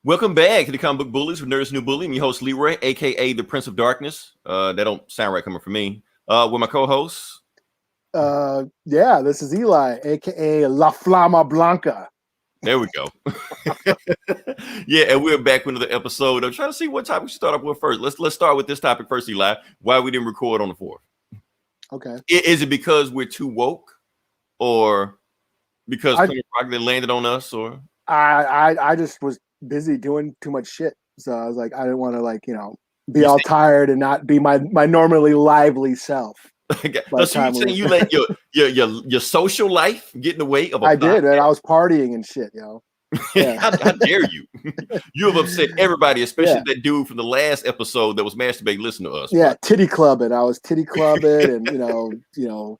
Welcome back to the Comic Book Bullies with Nerds New Bully. I'm your host, Leroy, a.k.a. the Prince of Darkness. That don't sound right coming from me. With my co-hosts. This is Eli, a.k.a. La Flama Blanca. There we go. Yeah, and we're back with another episode. I'm trying to see what topic we should start up with first. Let's start with this topic first, Eli. Why we didn't record on the 4th? Okay. Is it because we're too woke? Or because Plymouth Rock landed on us? Or I just was busy doing too much shit. So I was like, I didn't want to be all tired and not be my normally lively self. So you saying you let your social life get in the way of a I did, and I was partying and shit, yo. Yeah. how dare you? You have upset everybody, especially that dude from the last episode that was masturbating. Listen to us. Yeah, titty clubbing. I was titty clubbing and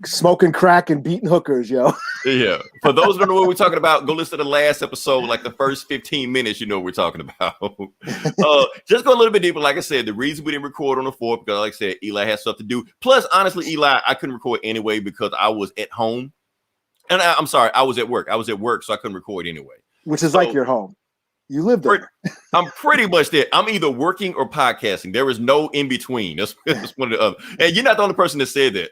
smoking crack and beating hookers, yo. Yeah. For those who don't know what we're talking about, go listen to the last episode, like the first 15 minutes, you know what we're talking about. Just go a little bit deeper. Like I said, the reason we didn't record on the 4th, because like I said, Eli has stuff to do. Plus, honestly, Eli, I couldn't record anyway because I was at home. And I'm sorry, I was at work. I was at work, so I couldn't record anyway. Which is like your home. You live there. I'm pretty much there. I'm either working or podcasting. There is no in between. That's one or the other. And you're not the only person that said that.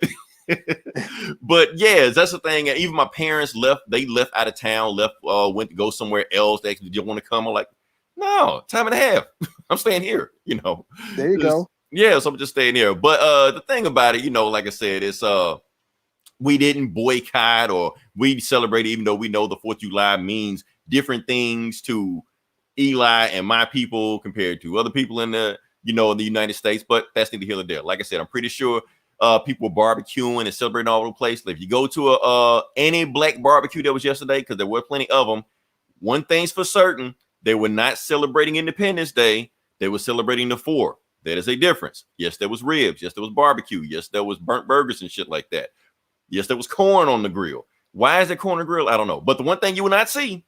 But yeah, that's the thing. And even my parents left. They left out of town, went to go somewhere else. They didn't want to come. I'm like, no, time and a half. I'm staying here, There you go. Yeah, so I'm just staying here. But the thing about it, like I said, it's we didn't boycott or we celebrated, even though we know the 4th of July means different things to Eli and my people compared to other people in the United States. But that's neither here nor there. Like I said, I'm pretty sure people were barbecuing and celebrating all over the place. If you go to any black barbecue that was yesterday, because there were plenty of them, one thing's for certain, they were not celebrating Independence Day. They were celebrating the 4th. That is a difference. Yes, there was ribs. Yes, there was barbecue. Yes, there was burnt burgers and shit like that. Yes, there was corn on the grill. Why is there corn on the grill? I don't know. But the one thing you will not see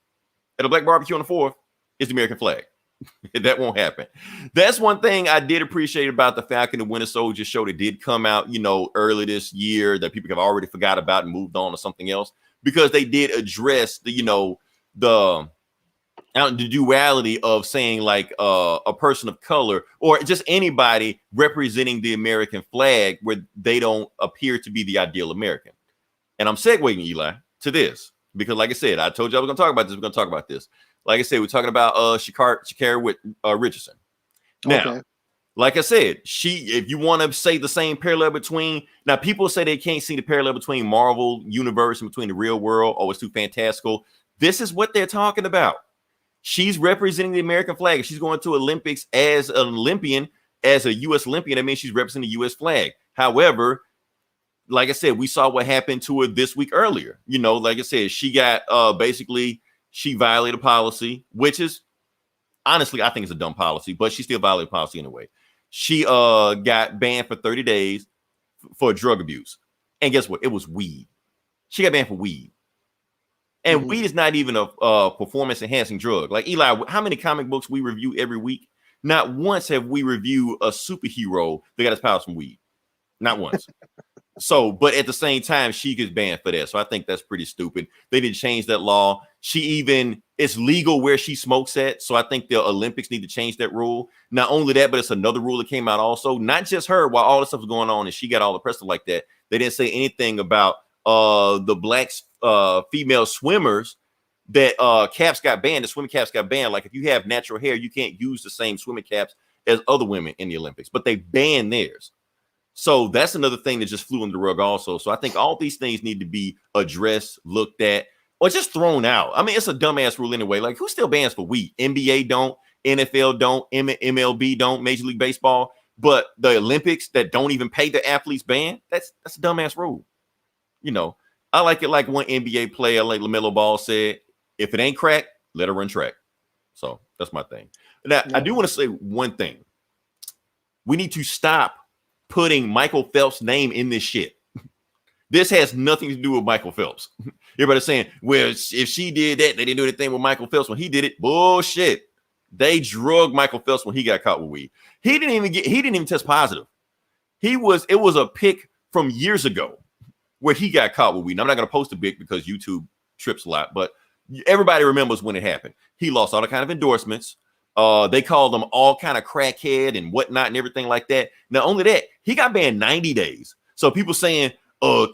at a black barbecue on the 4th is the American flag. That won't happen. That's one thing I did appreciate about the Falcon and Winter Soldier show that did come out, early this year that people have already forgot about and moved on to something else, because they did address the duality of saying like a person of color or just anybody representing the American flag where they don't appear to be the ideal American. And I'm segueing, Eli, to this because, like I said, I told you I was going to talk about this. We're going to talk about this. Like I said, we're talking about Sha'Carri Richardson. Now, like I said, if you want to say the same parallel between, now people say they can't see the parallel between Marvel universe and between the real world, or it's too fantastical. This is what they're talking about. She's representing the American flag. She's going to Olympics as an Olympian, as a U.S. Olympian. That means she's representing the U.S. flag. However, like I said, we saw what happened to her this week earlier. Like I said, she got basically she violated policy, which is honestly, I think it's a dumb policy, but she still violated policy anyway. She got banned for 30 days for drug abuse. And guess what? It was weed. She got banned for weed. And weed is not even a performance enhancing drug. Like Eli, how many comic books we review every week? Not once have we reviewed a superhero that got his powers from weed. Not once. So, but at the same time, she gets banned for that. So I think that's pretty stupid. They didn't change that law. It's legal where she smokes at. So I think the Olympics need to change that rule. Not only that, but it's another rule that came out also. Not just her, while all this stuff was going on and she got all the press like that. They didn't say anything about the black female swimmers that caps got banned. The swimming caps got banned. Like if you have natural hair, you can't use the same swimming caps as other women in the Olympics, but they banned theirs. So that's another thing that just flew under the rug also. So I think all these things need to be addressed, looked at, or just thrown out. I mean, it's a dumbass rule anyway. Like who still bans for weed? NBA don't, NFL don't, MLB don't, Major League Baseball, but the Olympics that don't even pay the athletes ban, that's a dumbass rule. I like it like one NBA player, like LaMelo Ball said, if it ain't crack, let her run track. So that's my thing. Now, I do want to say one thing. We need to stop putting Michael Phelps' name in this shit. This has nothing to do with Michael Phelps. Everybody's saying, well, if she did that, they didn't do anything with Michael Phelps when he did it. Bullshit. They drugged Michael Phelps when he got caught with weed. He didn't even test positive. It was a pic from years ago where he got caught with weed. Now, I'm not going to post a pic because YouTube trips a lot, but Everybody remembers when it happened. He lost all the kind of endorsements. They called him all kind of crackhead and whatnot and everything like that. Not only that, he got banned 90 days. So people saying,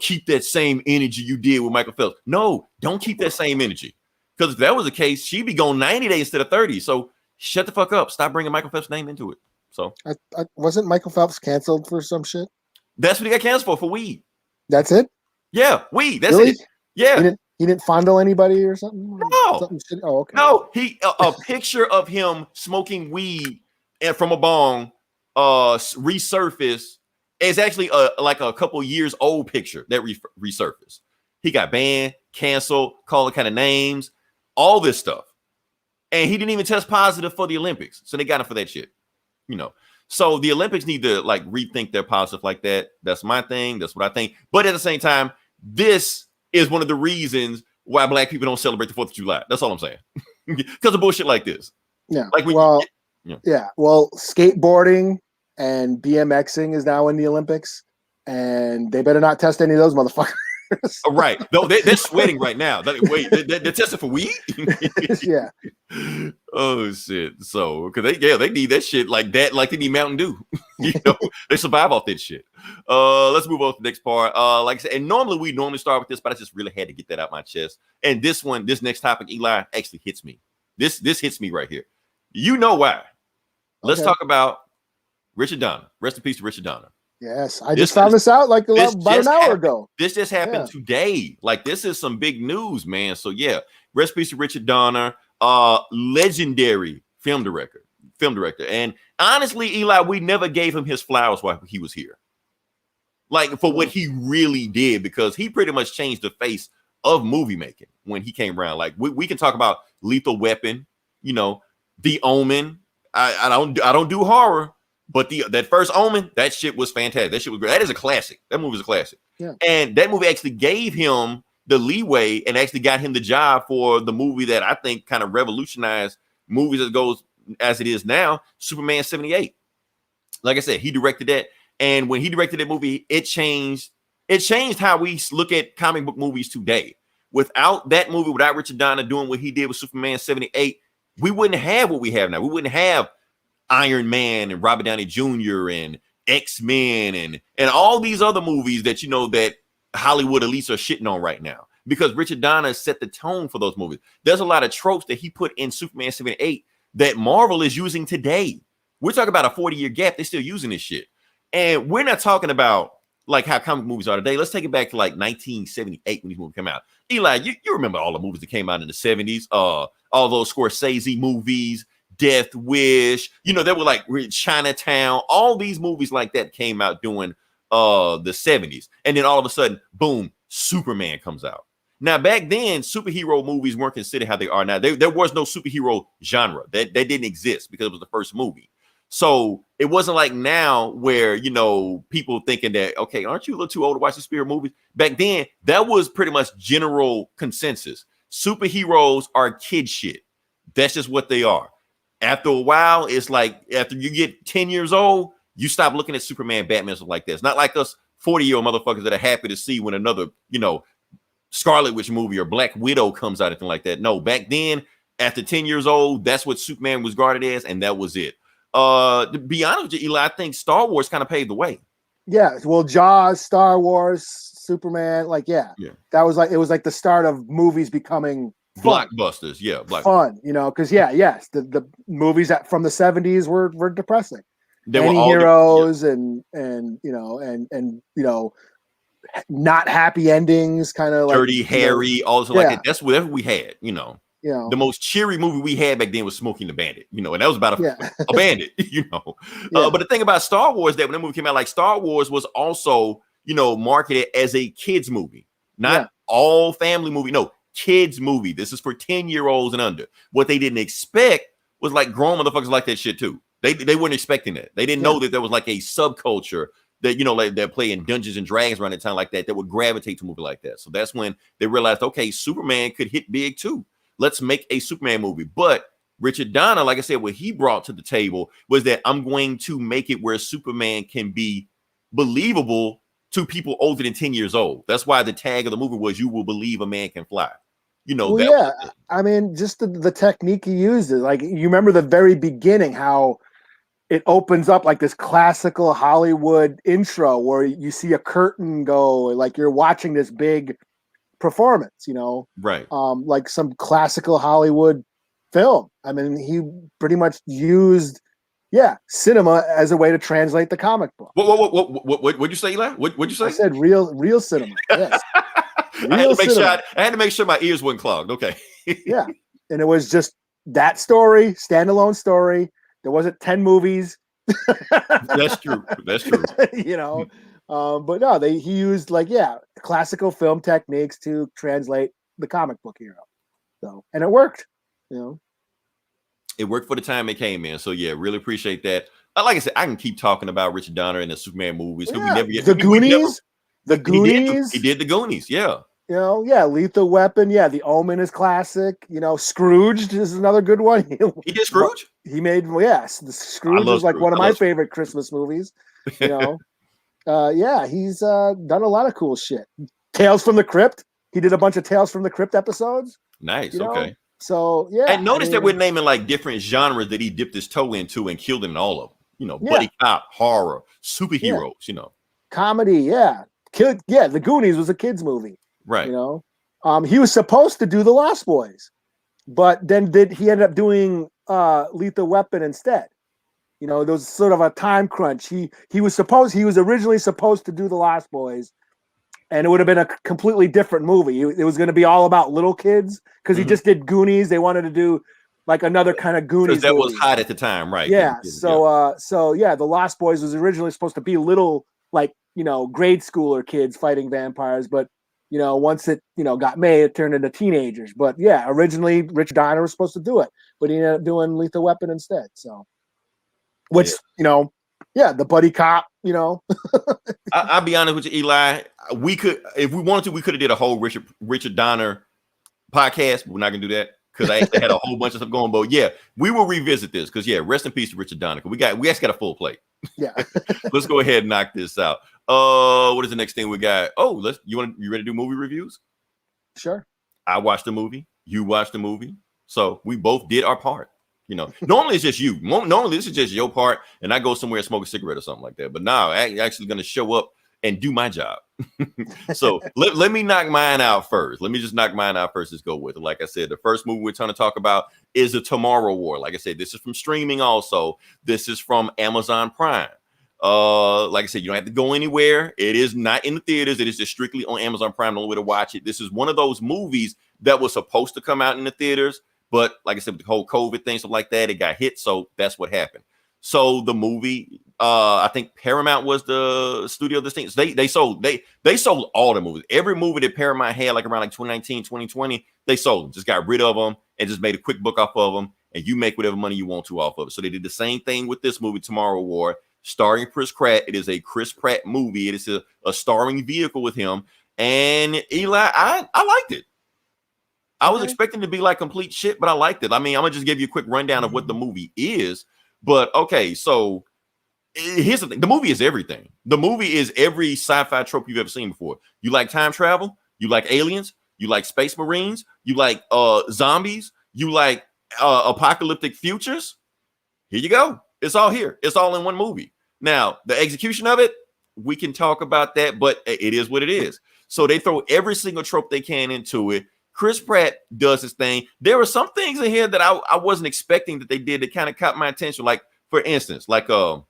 keep that same energy you did with Michael Phelps. No, don't keep that same energy. Because if that was the case, she'd be gone 90 days instead of 30. So shut the fuck up. Stop bringing Michael Phelps' name into it. So wasn't Michael Phelps canceled for some shit? That's what he got canceled for weed. That's it? Yeah, weed. That's really? it. Yeah. He didn't fondle anybody or something? No. Oh, okay. No, a picture of him smoking weed and from a bong resurfaced. It's actually like a couple years old picture that resurfaced. He got banned, canceled, called kind of names, all this stuff. And he didn't even test positive for the Olympics. So they got him for that shit. So the Olympics need to like rethink their policy like that. That's my thing. That's what I think. But at the same time, this is one of the reasons why black people don't celebrate the 4th of July. That's all I'm saying. Because of bullshit like this. Yeah. Like well, skateboarding and BMXing is now in the Olympics, and they better not test any of those motherfuckers. Right. No, they're sweating right now. Wait, they're testing for weed? Yeah. Oh shit. So because they need that shit like that, like they need Mountain Dew. They survive off that shit. Let's move on to the next part. Like I said, and normally we start with this, but I just really had to get that out my chest. And this next topic, Eli, actually hits me. This hits me right here. You know why? Let's talk about Richard Donner. Rest in peace to Richard Donner. Yes, I just found this out like about an hour ago. This just happened today. Like this is some big news, man. So yeah, rest in peace to Richard Donner, legendary film director. And honestly, Eli, we never gave him his flowers while he was here. Like for what he really did, because he pretty much changed the face of movie making when he came around. Like we can talk about Lethal Weapon, The Omen. I don't do horror. But that first Omen, that shit was fantastic. That shit was great. That is a classic. That movie is a classic. Yeah. And that movie actually gave him the leeway and actually got him the job for the movie that I think kind of revolutionized movies as it is now, Superman 78. Like I said, he directed that. And when he directed that movie, it changed how we look at comic book movies today. Without that movie, without Richard Donner doing what he did with Superman 78, we wouldn't have what we have now. We wouldn't have Iron Man and Robert Downey Jr. and X-Men and all these other movies that that Hollywood elites are shitting on right now, because Richard Donner set the tone for those movies. There's a lot of tropes that he put in Superman 78 that Marvel is using today. We're talking about a 40-year gap. They're still using this shit. And we're not talking about like how comic movies are today. Let's take it back to like 1978 when these movies came out. Eli, you remember all the movies that came out in the 70s, all those Scorsese movies, Death Wish, they were like Chinatown, all these movies like that came out during the 70s. And then all of a sudden, boom, Superman comes out. Now, back then, superhero movies weren't considered how they are now. There was no superhero genre. That didn't exist because it was the first movie. So it wasn't like now where, people thinking that, okay, aren't you a little too old to watch the superhero movies? Back then, that was pretty much general consensus. Superheroes are kid shit. That's just what they are. After a while, it's like after you get 10 years old, you stop looking at Superman, Batman, stuff like that. It's not like us 40-year-old motherfuckers that are happy to see when another, Scarlet Witch movie or Black Widow comes out, anything like that. No, back then, after 10 years old, that's what Superman was regarded as, and that was it. To be honest with you, Eli, I think Star Wars kind of paved the way. Yeah, well, Jaws, Star Wars, Superman, that was it was like the start of movies becoming blockbusters, fun, because the movies from the 70s were depressing. They were all heroes and not happy endings, kind of like Dirty Harry, also like that. That's whatever we had, the most cheery movie we had back then was Smokey and the Bandit, and that was about a bandit, But the thing about Star Wars, that when that movie came out, like Star Wars was also, marketed as a kids movie, not all family movie. No, kids movie. This is for 10-year-olds and under. What they didn't expect was like grown motherfuckers like that shit too. They weren't expecting that. They didn't know that there was like a subculture that like they're playing Dungeons and Dragons around the time like that would gravitate to a movie like that. So that's when they realized, okay, Superman could hit big too. Let's make a Superman movie. But Richard Donner, like I said, what he brought to the table was that I'm going to make it where Superman can be believable to people older than 10 years old. That's why the tag of the movie was "You will believe a man can fly." You know, Well, that yeah. was I mean, just the technique he uses. Like, you remember the very beginning, how it opens up like this classical Hollywood intro where you see a curtain go, like you're watching this big performance, right. like some classical Hollywood film. I mean, he pretty much used, cinema as a way to translate the comic book. What'd you say, Eli? What'd you I say? said real cinema. Yes, I had real to make sure cinema. I had to make sure my ears weren't clogged. Okay. Yeah, and it was just that story, standalone story. There wasn't 10 movies. That's true. That's true. But no, he used classical film techniques to translate the comic book hero. So, and it worked. It worked for the time it came in. So yeah, really appreciate that. Like I said, I can keep talking about Richard Donner and the Superman movies. Yeah. We never get The Goonies. The Goonies. He did the Goonies. Yeah. Lethal Weapon. Yeah, The Omen is classic. Scrooged is another good one. He did Scrooge? He made, yes. The Scrooge is like Scrooge. one of my favorite Christmas movies. He's done a lot of cool shit. Tales from the Crypt. He did a bunch of Tales from the Crypt episodes. Nice. Okay. So yeah. And notice that we're naming like different genres that he dipped his toe into and killed in all of them. Buddy cop, horror, superheroes, Comedy, yeah. The Goonies was a kid's movie. Right. He was supposed to do The Lost Boys, but then he ended up doing Lethal Weapon instead. There was sort of a time crunch. He was originally supposed to do The Lost Boys, and it would have been a completely different movie. It was going to be all about little kids because he just did Goonies. They wanted to do like another kind of Goonies. Because that was hot at the time, right? Yeah. So The Lost Boys was originally supposed to be little, grade schooler kids fighting vampires, but once it got made, it turned into teenagers. But yeah, originally Richard Donner was supposed to do it, but he ended up doing Lethal Weapon instead. So, which the buddy cop. I'll be honest with you, Eli. We could, if we wanted to, we could have did a whole Richard Donner podcast, but we're not gonna do that because I actually had a whole bunch of stuff going. But yeah, we will revisit this because rest in peace to Richard Donner. We actually got a full plate. Yeah. Let's go ahead and knock this out. What is the next thing we got? Oh, you ready to do movie reviews? Sure. I watched the movie. You watched the movie. So we both did our part. Normally it's just you. Normally this is just your part, and I go somewhere and smoke a cigarette or something like that. But now I'm actually going to show up and do my job. So let me knock mine out first. Let me just knock mine out first. Let's go with it. Like I said, the first movie we're trying to talk about is The Tomorrow War. Like I said, this is from streaming also. This is from Amazon Prime. Like I said, you don't have to go anywhere. It is not in the theaters. It is just strictly on Amazon Prime. The only way to watch it. This is one of those movies that was supposed to come out in the theaters, but like I said, with the whole COVID thing, stuff like that, it got hit. So that's what happened. So the movie, I think Paramount was the studio of this thing. So they sold all the movies. Every movie that Paramount had, like around 2019, 2020, they sold them. Just got rid of them and just made a quick book off of them. And you make whatever money you want to off of it. So they did the same thing with this movie, Tomorrow War, starring Chris Pratt. It is a Chris Pratt movie. It is a starring vehicle with him. And Eli, I liked it. I was expecting to be like complete shit, but I liked it. I mean, I'm gonna just give you a quick rundown of what the movie is. But okay, so here's the thing. The movie is everything. The movie is every sci-fi trope you've ever seen before. You like time travel, you like aliens, you like space marines, you like zombies, you like apocalyptic futures. Here you go. It's all here. It's all in one movie. Now, the execution of it, we can talk about that, but it is what it is. So they throw every single trope they can into it. Chris Pratt does his thing. There were some things in here that I wasn't expecting that they did that kind of caught my attention. Like, for instance, like the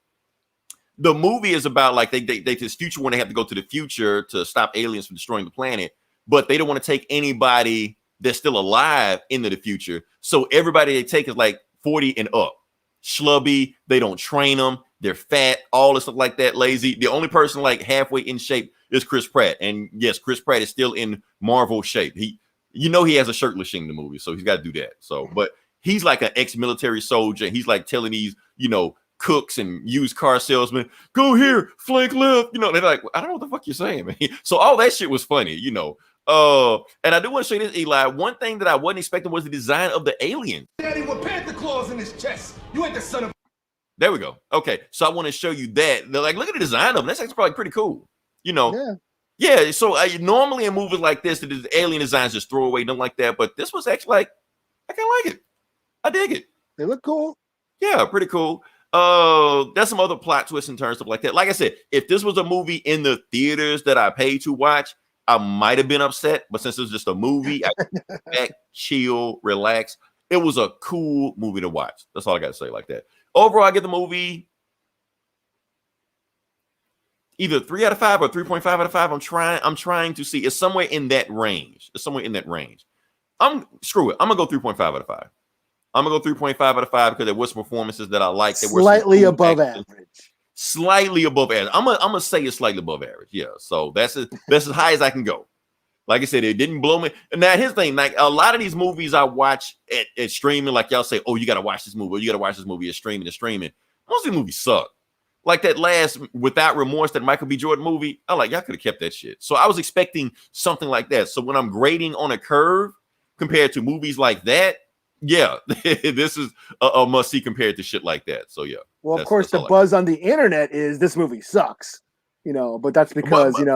movie is about like they this future when they have to go to the future to stop aliens from destroying the planet, but they don't want to take anybody that's still alive into the future. So everybody they take is like 40 and up. Schlubby, they don't train them, they're fat, all this stuff like that, lazy. The only person like halfway in shape is Chris Pratt. And yes, Chris Pratt is still in Marvel shape. He has a shirtless scene in the movie, so he's got to do that. So, but he's like an ex-military soldier. He's like telling these, cooks and used car salesmen, go here, flank left. They're like, I don't know what the fuck you're saying, man. So all that shit was funny, And I do want to show you this, Eli. One thing that I wasn't expecting was the design of the alien. Daddy with panther claws in his chest. You ain't the son of. There we go. Okay, so I want to show you that. They're like, look at the design of them. That's actually probably pretty cool. Yeah. Yeah, so normally in movies like this, the alien designs just throw away, nothing like that. But this was actually like, I kind of like it. I dig it. They look cool. Yeah, pretty cool. There's some other plot twists and turns, stuff like that. Like I said, if this was a movie in the theaters that I paid to watch, I might have been upset. But since it was just a movie, I could back, chill, relax. It was a cool movie to watch. That's all I got to say like that. Overall, I give the movie either 3 out of 5 or 3.5 out of 5. I'm trying to see. It's somewhere in that range. Screw it. I'm gonna go 3.5 out of 5. I'm gonna go 3.5 out of 5 because there was some performances that I liked. Slightly above average. Slightly above average. I'm gonna say it's slightly above average. Yeah. So that's as high as I can go. Like I said, it didn't blow me. And now here's the thing: like a lot of these movies I watch at streaming, like y'all say, oh, you gotta watch this movie, or you gotta watch this movie at streaming. Most of the movies suck. Like that last Without Remorse, that Michael B. Jordan movie, I like, y'all could have kept that shit. So I was expecting something like that. So when I'm grading on a curve compared to movies like that, yeah, this is a must-see compared to shit like that. So yeah. Well, of course, the buzz on the internet is this movie sucks, but that's because there's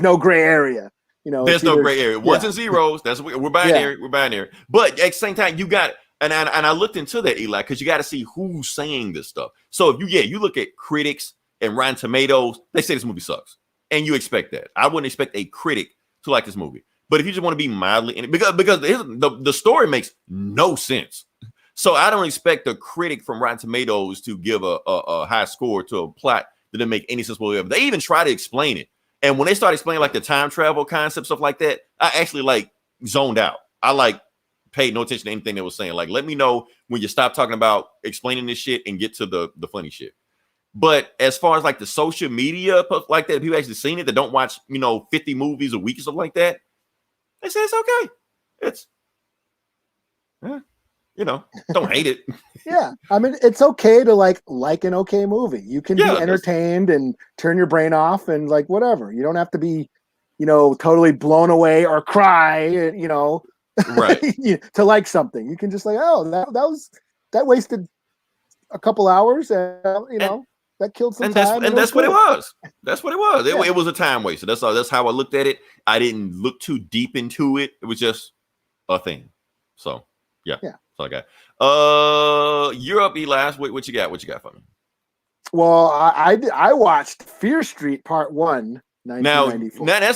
no gray area. There's no gray area. Ones and zeros. That's we're binary. Yeah. We're binary. But at the same time, you got. And I looked into that, Eli, because you got to see who's saying this stuff. So if you look at critics and Rotten Tomatoes, they say this movie sucks, and you expect that. I wouldn't expect a critic to like this movie, but if you just want to be mildly in it, because the story makes no sense, so I don't expect a critic from Rotten Tomatoes to give a high score to a plot that didn't make any sense whatsoever. They even try to explain it, and when they start explaining like the time travel concept, stuff like that, I actually like zoned out. I paid no attention to anything they were saying. Like, let me know when you stop talking about explaining this shit and get to the funny shit. But as far as like the social media like that, people actually seen it that don't watch 50 movies a week or something like that, they say it's okay. It's don't hate it. Yeah, I mean, it's okay to like an okay movie. You can be entertained and turn your brain off and like whatever. You don't have to be totally blown away or cry. Right. To like something. You can just like, oh, that wasted a couple hours and that killed some time. And that's what it was. That's what it was. It was a time waster. That's all. That's how I looked at it. I didn't look too deep into it. It was just a thing. So yeah. That's all I got. You're up, Eli. What you got? What you got for me? Well, I watched Fear Street Part 1. Now that's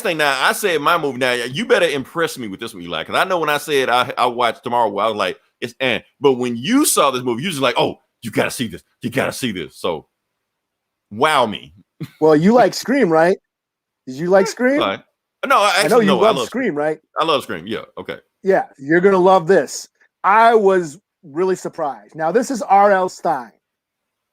the thing. Now I said my movie. Now you better impress me with this one, Eli, because I know when I said I watched Tomorrow, I was like, it's but when you saw this movie, you just like, oh, you gotta see this. You gotta see this. So wow me. Well, you like Scream, right? Did you like Scream? No, I know you love Scream, right? I love Scream. Yeah, okay. Yeah, you're gonna love this. I was really surprised. Now this is R.L. Stein.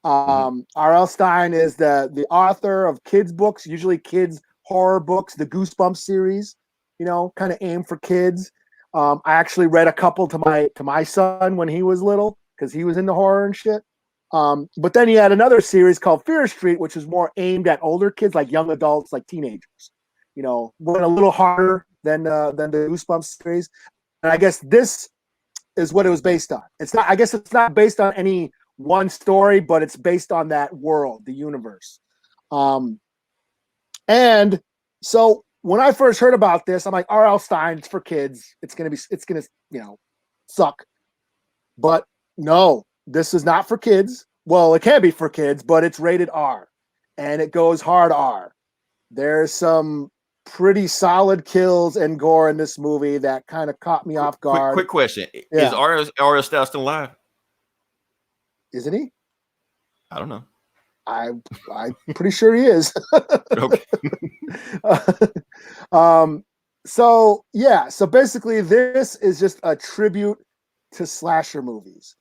R.L. Stein is the author of kids books, usually kids horror books, the Goosebumps series, kind of aimed for kids. I actually read a couple to my son when he was little because he was into horror and shit. But then he had another series called Fear Street, which is more aimed at older kids, like young adults, like teenagers. Went a little harder than the Goosebumps series. And I guess this is what it was based on. It's not based on any one story, but it's based on that world, the universe. And so when I first heard about this, I'm like, R.L. Stein, it's for kids. It's gonna suck. But no, this is not for kids. Well, it can be for kids, but it's rated R, and it goes hard R. There's some pretty solid kills and gore in this movie that kind of caught me off guard. Quick question: Is R.L. Stein still alive? Isn't he? I don't know. I'm pretty sure he is. Okay. So basically this is just a tribute to slasher movies.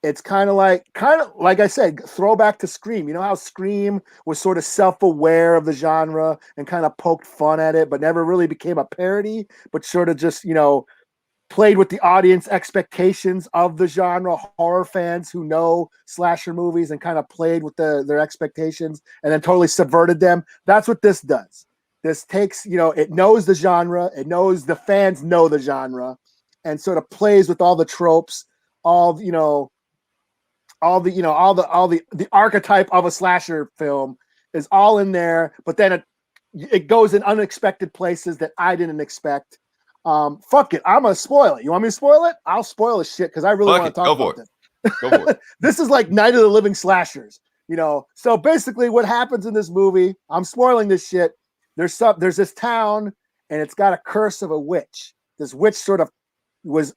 It's kind of like I said, throwback to Scream. You know how Scream was sort of self-aware of the genre and kind of poked fun at it, but never really became a parody, but sort of just, played with the audience expectations of the genre, horror fans who know slasher movies, and kind of played with their expectations and then totally subverted them. That's what this does. This takes, it knows the genre, it knows the fans know the genre, and sort of plays with all the tropes, all the archetype of a slasher film, is all in there, but then it goes in unexpected places that I didn't expect. Fuck it, I'm gonna spoil it. You want me to spoil it? I'll spoil the shit because I really want to talk about this. Go for it. This is like Night of the Living Slashers, you know. So basically, what happens in this movie? I'm spoiling this shit. There's this town, and it's got a curse of a witch. This witch sort of was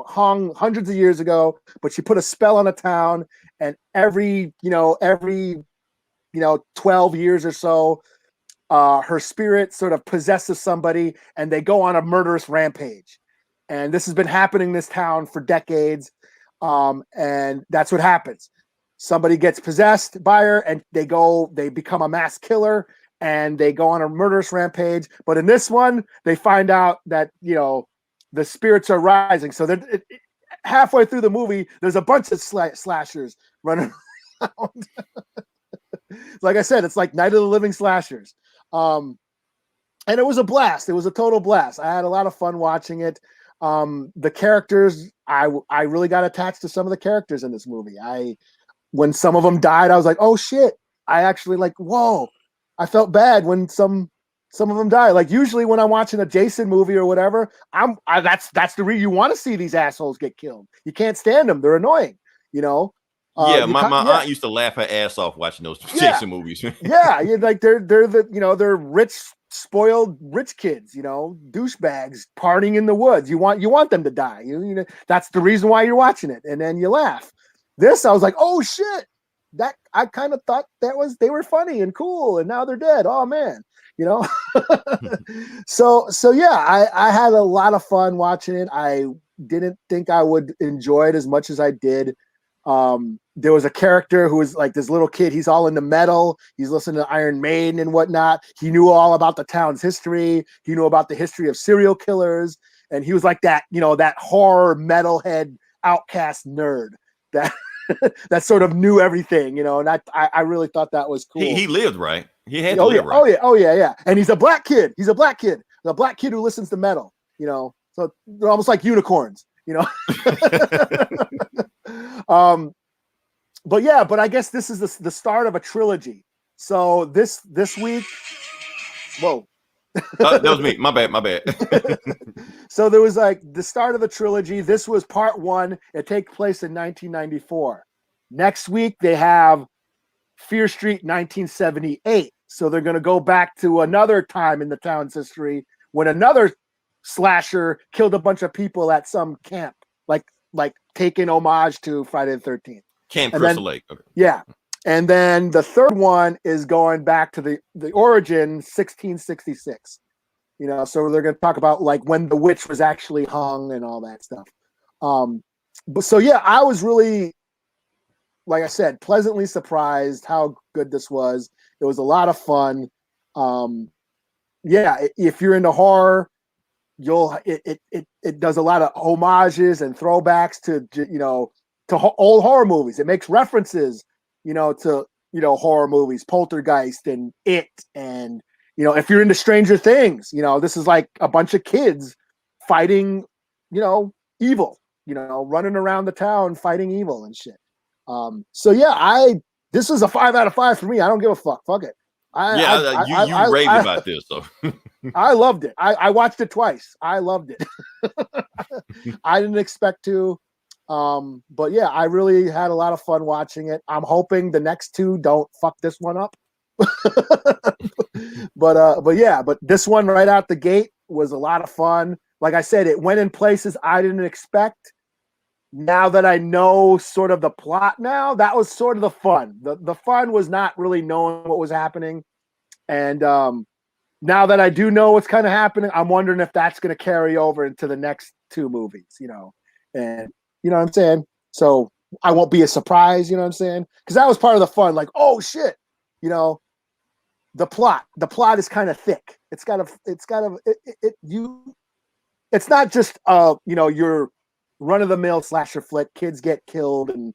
hung hundreds of years ago, but she put a spell on a town, and every 12 years or so, her spirit sort of possesses somebody, and they go on a murderous rampage. And this has been happening in this town for decades. And that's what happens. Somebody gets possessed by her, and they become a mass killer, and they go on a murderous rampage. But in this one, they find out that, the spirits are rising. So that halfway through the movie, there's a bunch of slashers running around. Like I said, it's like Night of the Living Slashers. And it was a blast. It was a total blast. I had a lot of fun watching it. The characters, I really got attached to some of the characters in this movie. When some of them died, I was like, oh shit. I actually whoa. I felt bad when some of them die. Like usually when I'm watching a Jason movie or whatever, that's the reason you want to see these assholes get killed. You can't stand them. They're annoying, Yeah, my aunt used to laugh her ass off watching those Jason movies. Yeah, like they're they're rich, spoiled rich kids, douchebags partying in the woods. You want them to die. That's the reason why you're watching it, and then you laugh. This, I was like, oh shit, that I kind of thought they were funny and cool, and now they're dead. Oh man, So yeah, I had a lot of fun watching it. I didn't think I would enjoy it as much as I did. There was a character who was like this little kid. He's all into metal. He's listening to Iron Maiden and whatnot. He knew all about the town's history. He knew about the history of serial killers. And he was like that, that horror metalhead outcast nerd that that sort of knew everything, and I really thought that was cool. He lived right. He had to live right. Oh yeah. And he's a black kid. A black kid who listens to metal, so they're almost like unicorns, But I guess this is the start of a trilogy. So this week, whoa. That was me. My bad. So there was the start of a trilogy. This was part 1. It takes place in 1994. Next week they have Fear Street 1978. So they're going to go back to another time in the town's history when another slasher killed a bunch of people at some camp, like taking homage to Friday the 13th. Camp Crystal Lake. Okay. Yeah. And then the third one is going back to the origin, 1666. So they're going to talk about when the witch was actually hung and all that stuff. But so yeah, I was really, like I said, pleasantly surprised how good this was. It was a lot of fun. Yeah, if you're into horror, it does a lot of homages and throwbacks to old horror movies. It makes references, to horror movies, Poltergeist and It, and if you're into Stranger Things, this is like a bunch of kids fighting, evil, running around the town fighting evil and shit. So yeah, this was a 5 out of 5 for me. I don't give a fuck. Fuck it. You rave about this though. I loved it. I watched it twice. I loved it. I didn't expect to. But yeah, I really had a lot of fun watching it. I'm hoping the next 2 don't fuck this one up. But this one right out the gate was a lot of fun. Like I said, it went in places I didn't expect. Now that I know sort of the plot now, that was sort of the fun. The fun was not really knowing what was happening. And now that I do know what's kind of happening, I'm wondering if that's going to carry over into the next 2 movies, and you know what I'm saying? So I won't be a surprise, you know what I'm saying? Because that was part of the fun. Like, oh shit, the plot is kind of thick. It's not just your run-of-the-mill slasher flick. Kids get killed and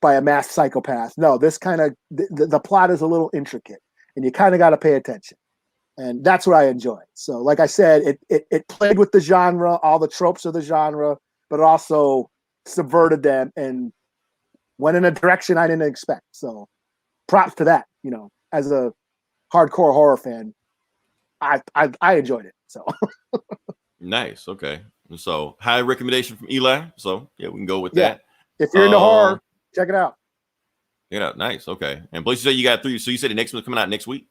by a masked psychopath. No, this kind of the plot is a little intricate, and you kind of got to pay attention. And that's what I enjoyed. So, like I said, it played with the genre, all the tropes of the genre, but it also subverted them and went in a direction I didn't expect. So props to that. You know, as a hardcore horror fan, I enjoyed it. So nice. Okay. So high recommendation from Eli. So yeah, we can go with that. If you're into horror, check it out. Yeah, nice. Okay. And Blake, you said you got 3. So you said the next one's coming out next week?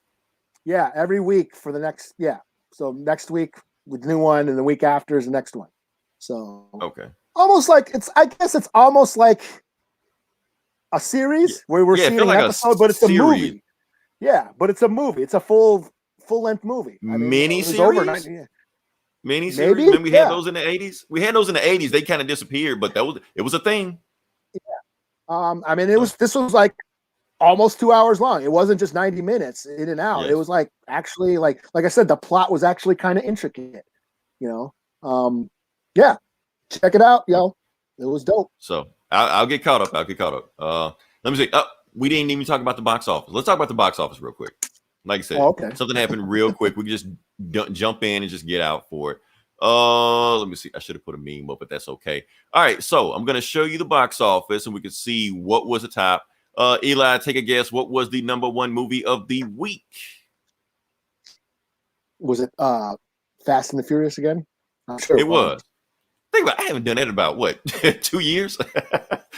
Yeah, every week for the next. Yeah. So next week with the new one, and the week after is the next one. So okay. Almost like I guess it's almost like a series where we're seeing an episode, but it's a movie. Yeah, but it's a movie. It's a full-length movie. I mean, mini series. Mini series. Maybe? Remember we had those in the 80s? We had those in the 80s. They kind of disappeared, but it was a thing. Yeah. I mean, this was like almost 2 hours long. It wasn't just 90 minutes in and out. Yes. It was like actually like I said, the plot was actually kind of intricate, you know. Yeah. Check it out, yo. It was dope. So I'll get caught up. Let me see. We didn't even talk about the box office. Let's talk about the box office real quick. Like I said, something happened real quick. We can just jump in and just get out for it. Let me see. I should have put a meme up, but that's okay. All right. So I'm going to show you the box office and we can see what was the top. Eli, take a guess. What was the #1 movie of the week? Was it Fast and the Furious again? I'm sure it was. Think about it, I haven't done that in about what 2 years.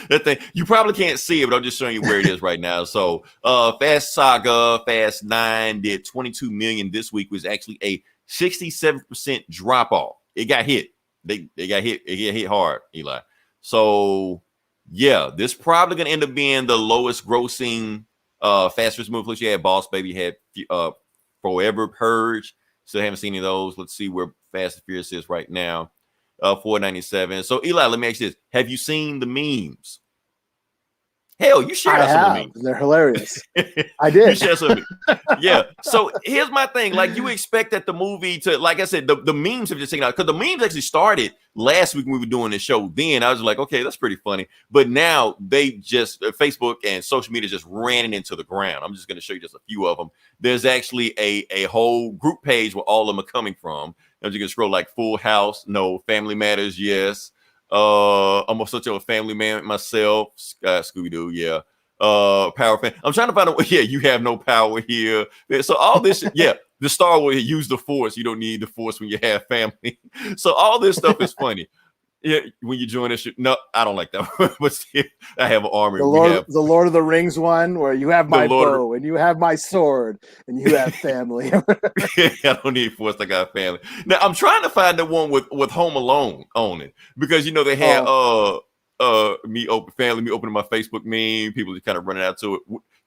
That thing you probably can't see it, but I'm just showing you where it is right now. So Fast Saga, Fast 9 did 22 million this week, was actually a 67% drop off. It got hit. They got hit. It got hit hard, Eli. So yeah, this probably gonna end up being the lowest grossing fastest movie. Plus you had Boss Baby, had Forever, Purge. Still haven't seen any of those. Let's see where Fast and Furious is right now. 497. So Eli, let me ask you this: have you seen the memes? Hell, you shared some of the memes. They're hilarious. I did. You shared some. Yeah. So here's my thing: like you expect that the movie to, like I said, the memes have just taken out, because the memes actually started last week when we were doing the show. Then I was like, okay, that's pretty funny. But now they just Facebook and social media just ran it into the ground. I'm just going to show you just a few of them. There's actually a whole group page where all of them are coming from. As you can scroll, like Full House, no. Family Matters, yes. I'm such a family man myself. Scooby-Doo, yeah. Power fan. I'm trying to find out. Yeah, you have no power here. So all this, yeah. The Star Wars, use the Force. You don't need the Force when you have family. So all this stuff is funny. Yeah, when you join us, no, I don't like that. But still, I have an army. The Lord of the Rings one, where you have my bow and you have my sword and you have family. I don't need Force. I got family. Now I'm trying to find the one with Home Alone on it, because you know they had me opening my Facebook meme. People just kind of running out to it.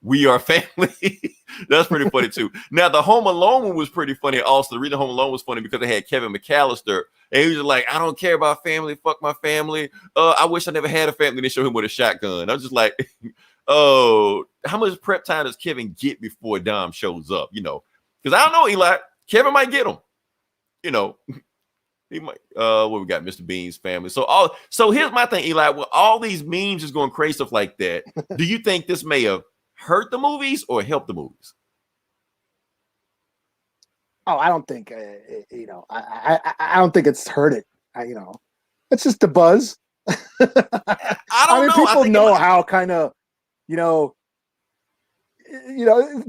We are family. That's pretty funny too. Now the Home Alone one was pretty funny. Also, the reason Home Alone was funny because they had Kevin McAllister, and he was just like, "I don't care about family. Fuck my family. I wish I never had a family." They show him with a shotgun. I was just like, "Oh, how much prep time does Kevin get before Dom shows up?" You know, because I don't know, Eli. Kevin might get him. You know, he might. What we got, Mr. Bean's family. So here's my thing, Eli. With all these memes just going crazy stuff like that, do you think this may have hurt the movies or help the movies? Oh, I don't think I don't think it's hurt it. It's just the buzz. I mean, people know how kind of,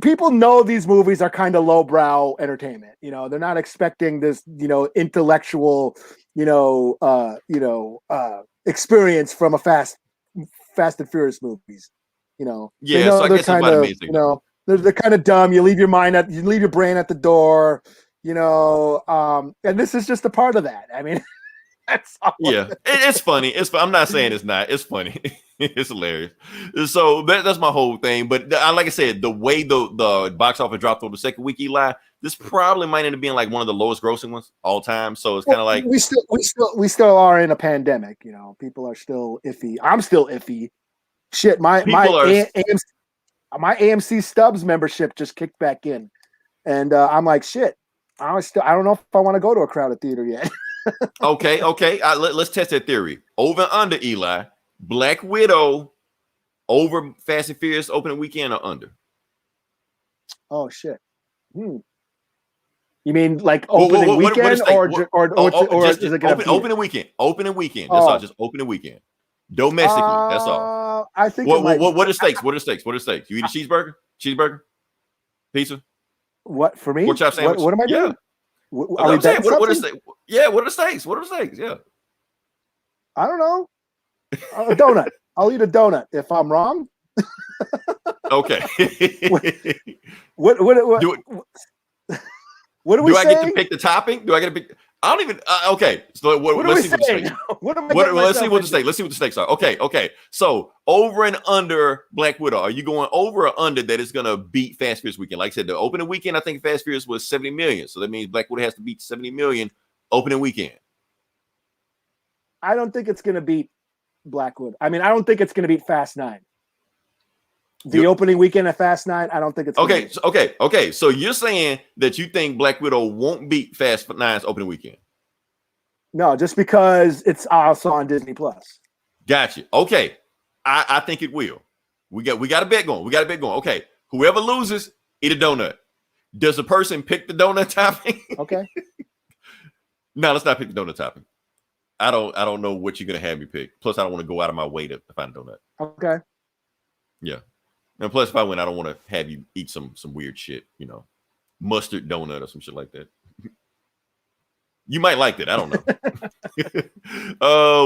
people know these movies are kind of lowbrow entertainment. They're not expecting this, intellectual, experience from a Fast and Furious movies. Yeah, so I guess kind of, they're kind of dumb. You leave your brain at the door, and this is just a part of that. I mean, that's all. Yeah, it's funny. I'm not saying it's not. It's funny. It's hilarious. So that's my whole thing. But like I said, the way the box office dropped over the second week, Eli, this probably might end up being like one of the lowest grossing ones all time. So it's kind of like we still are in a pandemic. People are still iffy. I'm still iffy. Shit, my AMC Stubs membership just kicked back in, and I'm like, shit. I don't know if I want to go to a crowded theater yet. Okay. Let's test that theory. Over and under, Eli. Black Widow over Fast and Furious opening weekend or under? Oh shit. You mean like opening weekend or is it gonna be opening weekend? Opening weekend. That's all. Just opening weekend. Domestically, that's all. I think it might What are steaks? What are steaks? What are steaks? You eat a cheeseburger? Cheeseburger? Pizza? What for me? Pork chop sandwich? What am I doing? Yeah. Are we betting what are something? steaks? Yeah, what are steaks? What are steaks? Yeah. I don't know. A donut. I'll eat a donut. If I'm wrong. Okay. What do we do I say? get to pick the topping? Do I get to pick? I don't even. Okay. So What let's are see we saying? let's see what the steak. Let's see what the stakes are. Okay. So over and under Black Widow, are you going over or under that it's gonna beat Fast Furious weekend? Like I said, the opening weekend, I think Fast Furious was 70 million. So that means Black Widow has to beat 70 million opening weekend. I don't think it's gonna beat Blackwood. I mean, I don't think it's gonna beat Fast 9. The opening weekend of Fast 9, I don't think it's okay. So you're saying that you think Black Widow won't beat Fast 9's opening weekend? No, just because it's also on Disney Plus. Gotcha. Okay. I think it will. We got a bet going. Okay. Whoever loses, eat a donut. Does the person pick the donut topping? Okay. No, let's not pick the donut topping. I don't know what you're gonna have me pick. Plus, I don't want to go out of my way to find a donut. Okay. Yeah. And plus, if I win, I don't want to have you eat some weird shit, mustard donut or some shit like that. You might like that. I don't know.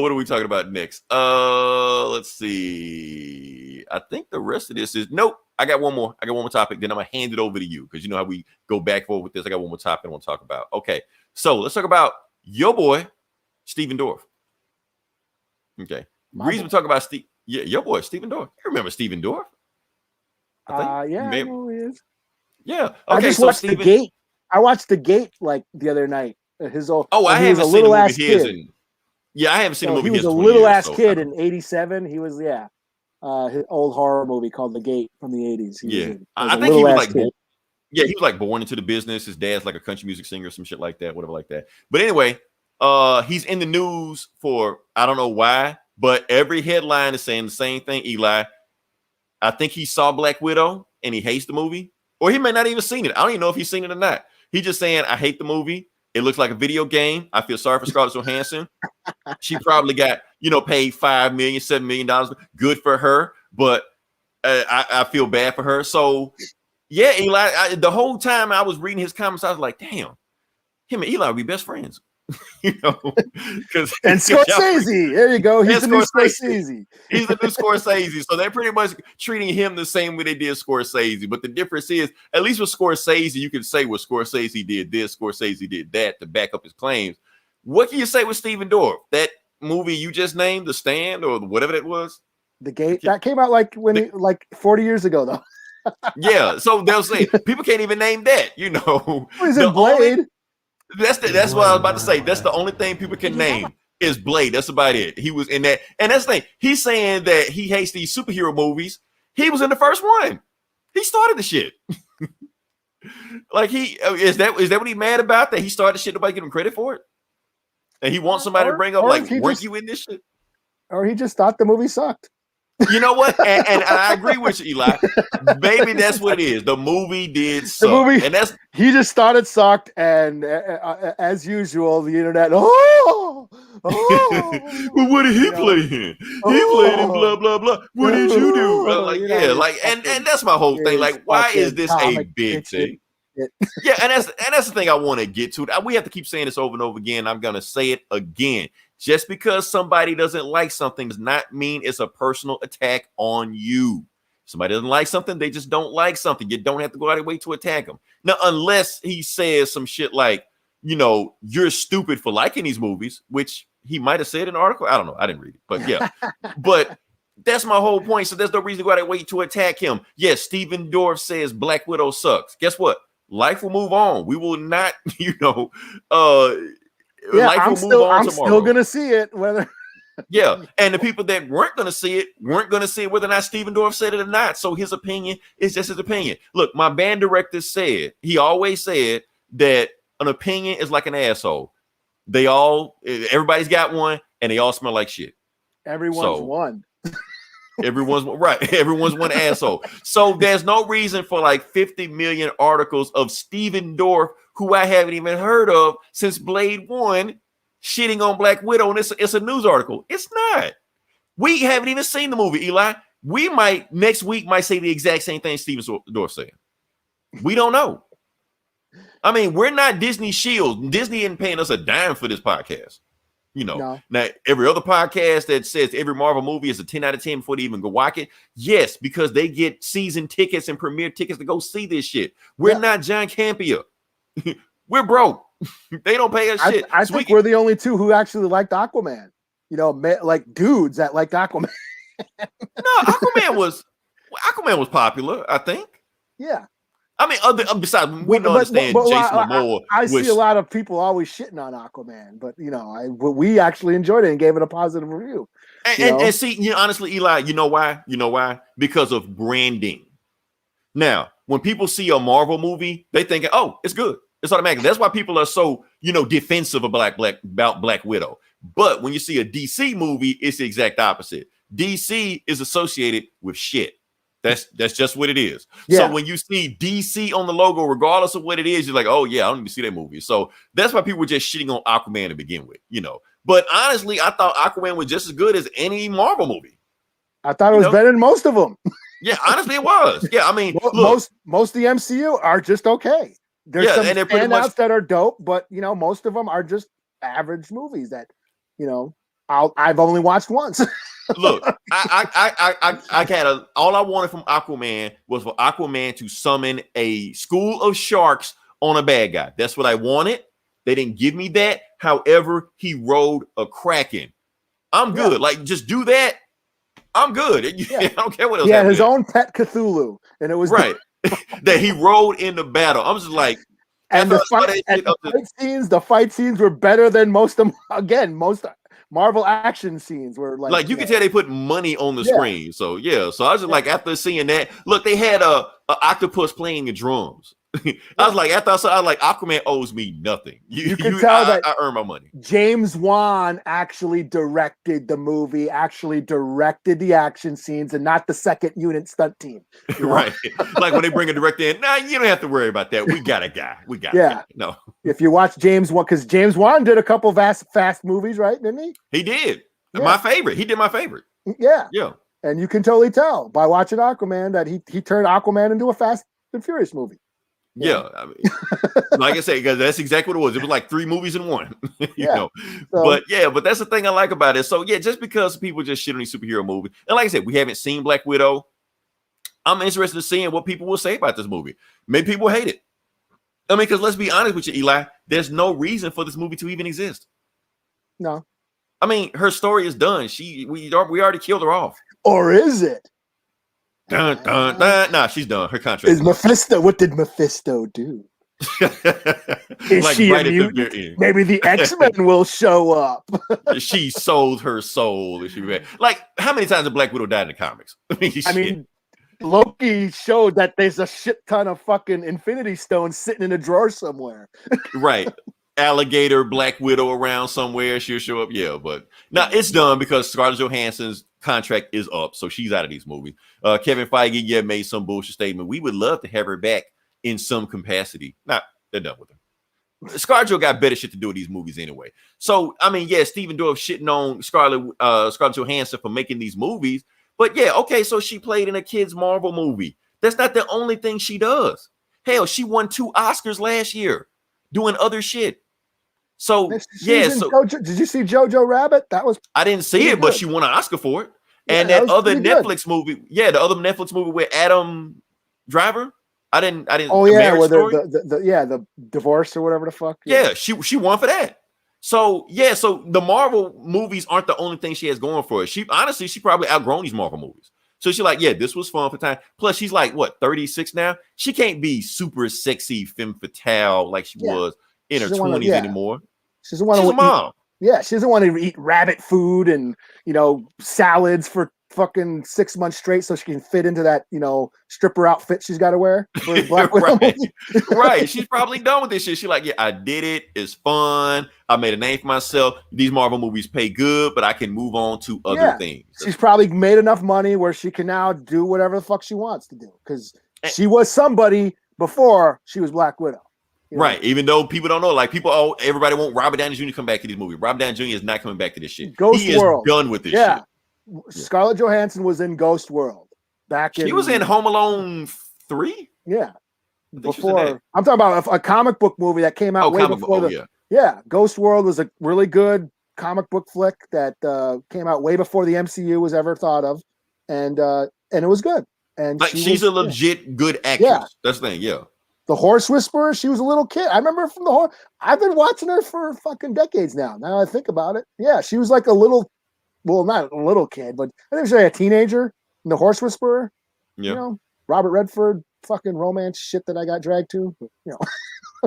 What are we talking about next? Let's see. I think the rest of this is nope. I got one more topic. Then I'm gonna hand it over to you because you know how we go back and forth with this. I got one more topic I want to talk about. Okay, so let's talk about your boy, Steven Dorff. Okay, reason we talk about your boy, Steven Dorff. You remember Steven Dorff? I know who he is. Yeah. Okay. I just watched The Gate. I watched The Gate like the other night. His old. Oh, I haven't seen the movie his. I haven't seen the movie. He was a little ass kid in '87. He was his old horror movie called The Gate from the '80s. I think he was like. He was like born into the business. His dad's like a country music singer, some shit like that, whatever like that. But anyway, he's in the news for I don't know why, but every headline is saying the same thing. Eli, I think he saw Black Widow and he hates the movie, or he may not even seen it. I don't even know if he's seen it or not. He's just saying, I hate the movie. It looks like a video game. I feel sorry for Scarlett Johansson. She probably got, paid $5 million, $7 million. Good for her, but I feel bad for her. So, yeah, Eli, the whole time I was reading his comments, I was like, damn, him and Eli would be best friends. Because and Scorsese, there you go. He's the new Scorsese. He's the new Scorsese. So they're pretty much treating him the same way they did Scorsese. But the difference is, at least with Scorsese, you can say, well, Scorsese did this, Scorsese did that to back up his claims. What can you say with Steven Dorff? That movie you just named, The Stand, or whatever that was? The Gate. That came out like 40 years ago, though. Yeah. So they'll say people can't even name that. Is it Blade? That's what I was about to say. That's the only thing people can name is Blade. That's about it. He was in that. And that's the thing. He's saying that he hates these superhero movies. He was in the first one. He started the shit. Like is that what he's mad about? That he started shit, nobody give him credit for it? And he wants somebody to bring up weren't you in this shit? Or he just thought the movie sucked. You know what? And I agree with you, Eli. Maybe that's what it is. The movie did suck. He just thought it sucked, and as usual, the internet. Well, what did he play in? He played in blah blah blah. What did you do? And that's my whole thing. Like, why is this a big thing? Yeah, and that's the thing I want to get to. We have to keep saying this over and over again. I'm gonna say it again. Just because somebody doesn't like something does not mean it's a personal attack on you. Somebody doesn't like something, they just don't like something. You don't have to go out of your way to attack them. Now, unless he says some shit like, you're stupid for liking these movies, which he might have said in an article. I don't know. I didn't read it. But yeah. But that's my whole point. So there's no reason to go out of your way to attack him. Yes, Steven Dorff says Black Widow sucks. Guess what? Life will move on. We will not, I'm still gonna see it. Whether yeah, and the people that weren't gonna see it whether or not Steven Dorff said it or not. So his opinion is just his opinion. Look, my band director he always said that an opinion is like an asshole. Everybody's got one, and they all smell like shit. Everyone's one. Everyone's right. Everyone's one asshole. So there's no reason for like 50 million articles of Steven Dorff, who I haven't even heard of since Blade 1, shitting on Black Widow. And it's a news article. It's not. We haven't even seen the movie, Eli. We might next week might say the exact same thing Steven Dorff saying. We don't know. I mean, we're not Disney Shield. Disney isn't paying us a dime for this podcast. You know, No. Now every other podcast that says every Marvel movie is a 10 out of 10 before they even go watch it. Yes, because they get season tickets and premiere tickets to go see this shit. We're not John Campea. We're broke. They don't pay us shit. I think we're the only two who actually liked Aquaman. You know, like dudes that liked Aquaman. No, Aquaman was popular, I think. Yeah. I mean, besides, we don't understand Jason Momoa. I see a lot of people always shitting on Aquaman, but you know, we actually enjoyed it and gave it a positive review. And see, you know, honestly, Eli, you know why? You know why? Because of branding. Now, when people see a Marvel movie, they think, oh, it's good. It's automatic. That's why people are so, you know, defensive of about Black Widow. But when you see a DC movie, it's the exact opposite. DC is associated with shit. That's just what it is. Yeah. So when you see DC on the logo, regardless of what it is, you're like, oh yeah, I don't even see that movie. So that's why people were just shitting on Aquaman to begin with, you know. But honestly, I thought Aquaman was just as good as any Marvel movie. I thought it was better than most of them. Yeah, honestly, it was. Yeah, I mean, most of the MCU are just okay. There's some standouts that are dope, but you know, most of them are just average movies that, you know, I've only watched once. Look, I had all I wanted from Aquaman was for Aquaman to summon a school of sharks on a bad guy. That's what I wanted. They didn't give me that. However, he rode a kraken. I'm good. Yeah. Like, just do that. I'm good. Yeah. I don't care what else. He had his own pet Cthulhu, and it was right that he rode into battle. I was just like, and the fight scenes were better than most of them. Again, most Marvel action scenes were like you can tell they put money on the screen. So yeah, so I was just like, after seeing that, look, they had a octopus playing the drums. I was like, after I was like, Aquaman owes me nothing. You can tell that I earn my money. James Wan actually directed the movie, actually directed the action scenes, and not the second unit stunt team. You know? Right. Like when they bring a director in, nah, you don't have to worry about that. We got a guy. We got a guy. No. If you watch James Wan, because James Wan did a couple fast movies, right? Didn't he? He did. Yeah. My favorite. He did my favorite. Yeah. Yeah. And you can totally tell by watching Aquaman that he turned Aquaman into a Fast and Furious movie. Yeah, I mean, like I said, because that's exactly what it was. It was like 3 movies in one, you know. So, but that's the thing I like about it. So yeah, just because people just shit on these superhero movies, and like I said, we haven't seen Black Widow. I'm interested in seeing what people will say about this movie. Maybe people hate it. I mean, because let's be honest with you, Eli, there's no reason for this movie to even exist. No, I mean, her story is done. We already killed her off. Or is it? Dun, dun, dun. Nah, she's done. Her contract. Is Mephisto? What did Mephisto do? Is like she right a mutant? Maybe the X-Men will show up. She sold her soul. Like, how many times did Black Widow die in the comics? I mean, Loki showed that there's a shit ton of fucking Infinity Stones sitting in a drawer somewhere. Right. Alligator Black Widow around somewhere. She'll show up. Yeah, but now it's done because Scarlett Johansson's contract is up, so she's out of these movies. Kevin Feige, made some bullshit statement. We would love to have her back in some capacity. Nah, they're done with her. Scarlett got better shit to do with these movies anyway. So, I mean, yeah, Steven Dorff shitting on Scarlett Johansson for making these movies. But yeah, okay, so she played in a kid's Marvel movie. That's not the only thing she does. Hell, she won 2 Oscars last year doing other shit. So, yeah. So, did you see Jojo Rabbit? I didn't see it, but she won an Oscar for it. And that other Netflix movie, the other Netflix movie with Adam Driver. I didn't. Oh yeah, where the divorce or whatever the fuck. Yeah, she won for that. So yeah, so the Marvel movies aren't the only thing she has going for her. She probably outgrown these Marvel movies. So she's like, yeah, this was fun for time. Plus, she's like, what, 36 now? She can't be super sexy femme fatale like she was in her 20s anymore. She's a mom. She doesn't want to eat rabbit food and, you know, salads for fucking 6 months straight so she can fit into that, you know, stripper outfit she's got to wear. For Black Widow. Right. She's probably done with this shit. She's like, yeah, I did it. It's fun. I made a name for myself. These Marvel movies pay good, but I can move on to other things. She's probably made enough money where she can now do whatever the fuck she wants to do because she was somebody before she was Black Widow. You know? Right, even though people don't know, like everybody want Robert Downey Jr. to come back to this movie. Robert Downey Jr. is not coming back to this shit. He is done with this shit. Scarlett Johansson was in Ghost World back in. She was in Home Alone 3. Yeah, before I'm talking about a comic book movie that came out way before Ghost World was a really good comic book flick that came out way before the MCU was ever thought of, and it was good. And like she's a legit good actress. Yeah. That's the thing. Yeah. The Horse Whisperer. She was a little kid. I remember from the horse. I've been watching her for fucking decades now. Now I think about it. Yeah, she was like a little, well, not a little kid, but I think she was like a teenager in The Horse Whisperer. Yeah. You know, Robert Redford fucking romance shit that I got dragged to. But, you know.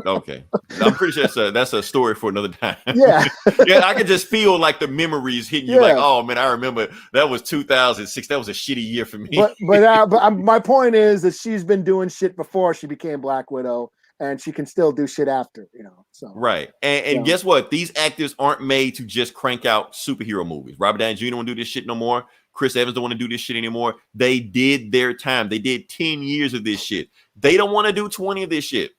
Okay, I'm pretty sure that's a story for another time. Yeah, yeah, I can just feel like the memories hitting you. Like, oh man, I remember that was 2006. That was a shitty year for me. But my point is that she's been doing shit before she became Black Widow, and she can still do shit after. You know, so right. And guess what? These actors aren't made to just crank out superhero movies. Robert Downey Jr. don't want to do this shit no more. Chris Evans don't want to do this shit anymore. They did their time. They did 10 years of this shit. They don't want to do 20 of this shit.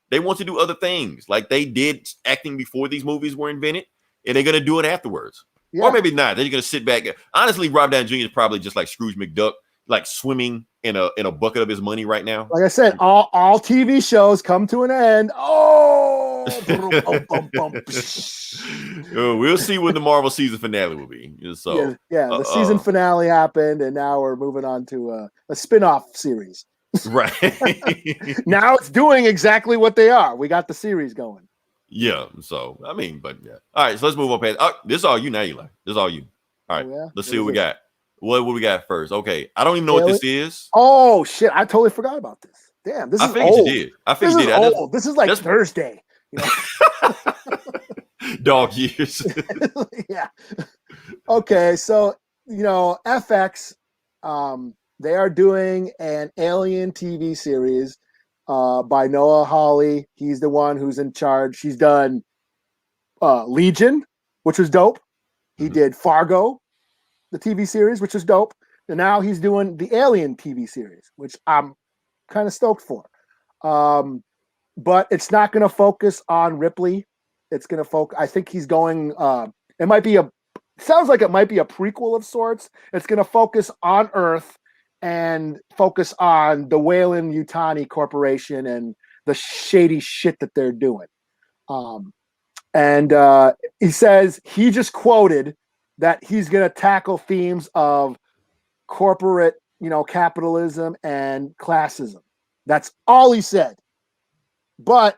They want to do other things. Like they did acting before these movies were invented, and they're going to do it afterwards. Yeah. Or maybe not. They're going to sit back. Honestly, Rob Downey Jr. is probably just like Scrooge McDuck, like swimming in a bucket of his money right now. Like I said, all TV shows come to an end. Oh, we'll see when the Marvel season finale will be. So the season finale happened, and now we're moving on to a spin-off series. Right. Now it's doing exactly what they are. We got the series going. Yeah. So, I mean, but yeah. All right. So let's move on past. Oh, this is all you now, Eli. This is all you. All right. Let's see what we got. What we got first? Okay. I don't even know what this is. Oh, shit. I totally forgot about this. Damn. This is old. You did. I figured you did. Old. This is like Thursday. You know? Dog years. Yeah. Okay. So, FX, they are doing an Alien TV series by Noah Hawley. He's the one who's in charge. He's done Legion, which was dope. He did Fargo, the TV series, which was dope. And now he's doing the Alien TV series, which I'm kind of stoked for. But it's not going to focus on Ripley. It's going to focus. I think he's going. It might be sounds like it might be a prequel of sorts. It's going to focus on Earth and focus on the Weyland-Yutani Corporation and the shady shit that they're doing. And he says he just quoted that he's going to tackle themes of corporate, capitalism and classism. That's all he said. But,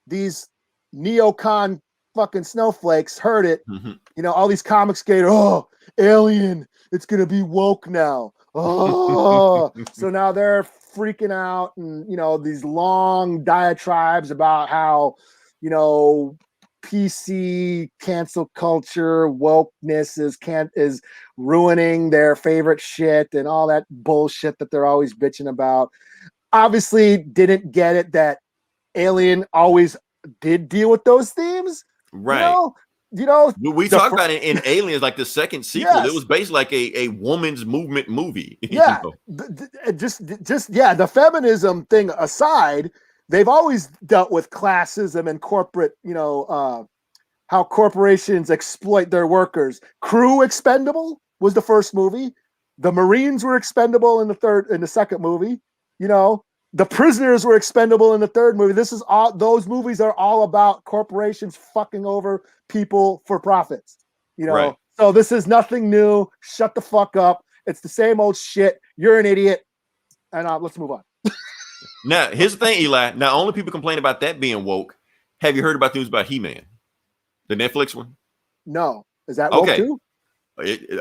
these neocon fucking snowflakes heard it. Mm-hmm. All these comic skaters, oh, Alien, it's going to be woke now. Oh, so now they're freaking out, and these long diatribes about how PC cancel culture wokeness is ruining their favorite shit and all that bullshit that they're always bitching about. Obviously, didn't get it that Alien always did deal with those themes, right? We talked about it in Aliens, like the second sequel. Yes. It was basically like a woman's movement movie. Yeah, the feminism thing aside, they've always dealt with classism and corporate, how corporations exploit their workers. Crew Expendable was the first movie. The Marines were expendable in the second movie. The prisoners were expendable in the third movie. Those movies are all about corporations fucking over people for profits. Right. So this is nothing new. Shut the fuck up. It's the same old shit. You're an idiot. And let's move on. Now, here's the thing, Eli. Not only people complain about that being woke, have you heard about the news about He-Man? The Netflix one? No. Is that woke too?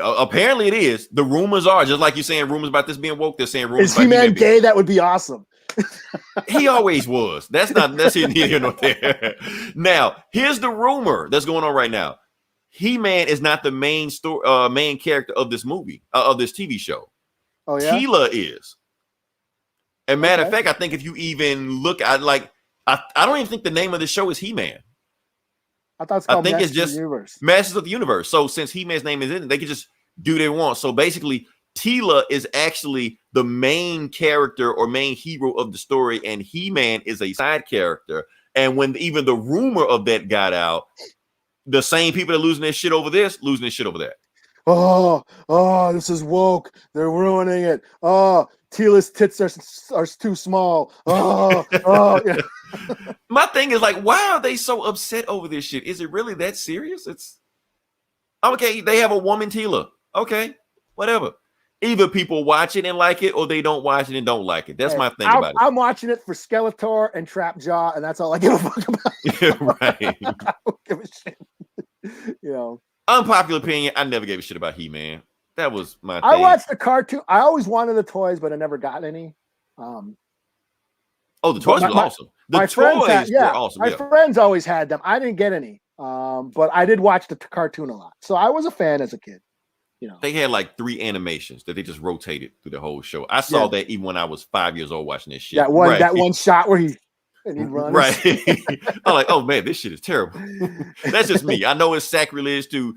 Apparently it is. The rumors are, just like you're saying rumors about this being woke, they're saying rumors about He-Man gay? That would be awesome. He always was. That's neither here nor there. Now, here's the rumor that's going on right now. He-Man is not the main character of this movie, of this TV show. Oh, yeah? Teela is. And matter of fact, I think if you even look at I don't even think the name of the show is He-Man. I thought it's called Masters of the Universe. Masters of the Universe. So since He-Man's name is in it, they can just do what they want. So basically, Teela is actually the main character or main hero of the story, and He-Man is a side character. And when even the rumor of that got out, the same people that are losing their shit over this, losing their shit over that. this is woke. They're ruining it. Oh, Tila's tits are too small. Yeah. My thing is like, why are they so upset over this shit? Is it really that serious? It's okay. They have a woman Tila. Okay, whatever. Either people watch it and like it, or they don't watch it and don't like it. That's my thing about it. I'm watching it for Skeletor and Trapjaw, and that's all I give a fuck about. Yeah, right. I don't give a shit. You know. Unpopular opinion, I never gave a shit about He-Man. That was my thing. I watched the cartoon. I always wanted the toys, but I never got any. The toys were awesome. The my toys were awesome. My friends always had them. I didn't get any. But I did watch the cartoon a lot. So I was a fan as a kid. You know. They had like 3 animations that they just rotated through the whole show. I saw that even when I was 5 years old watching this shit. That one shot where he'd run. Right. I'm like, oh man, this shit is terrible. That's just me. I know it's sacrilege to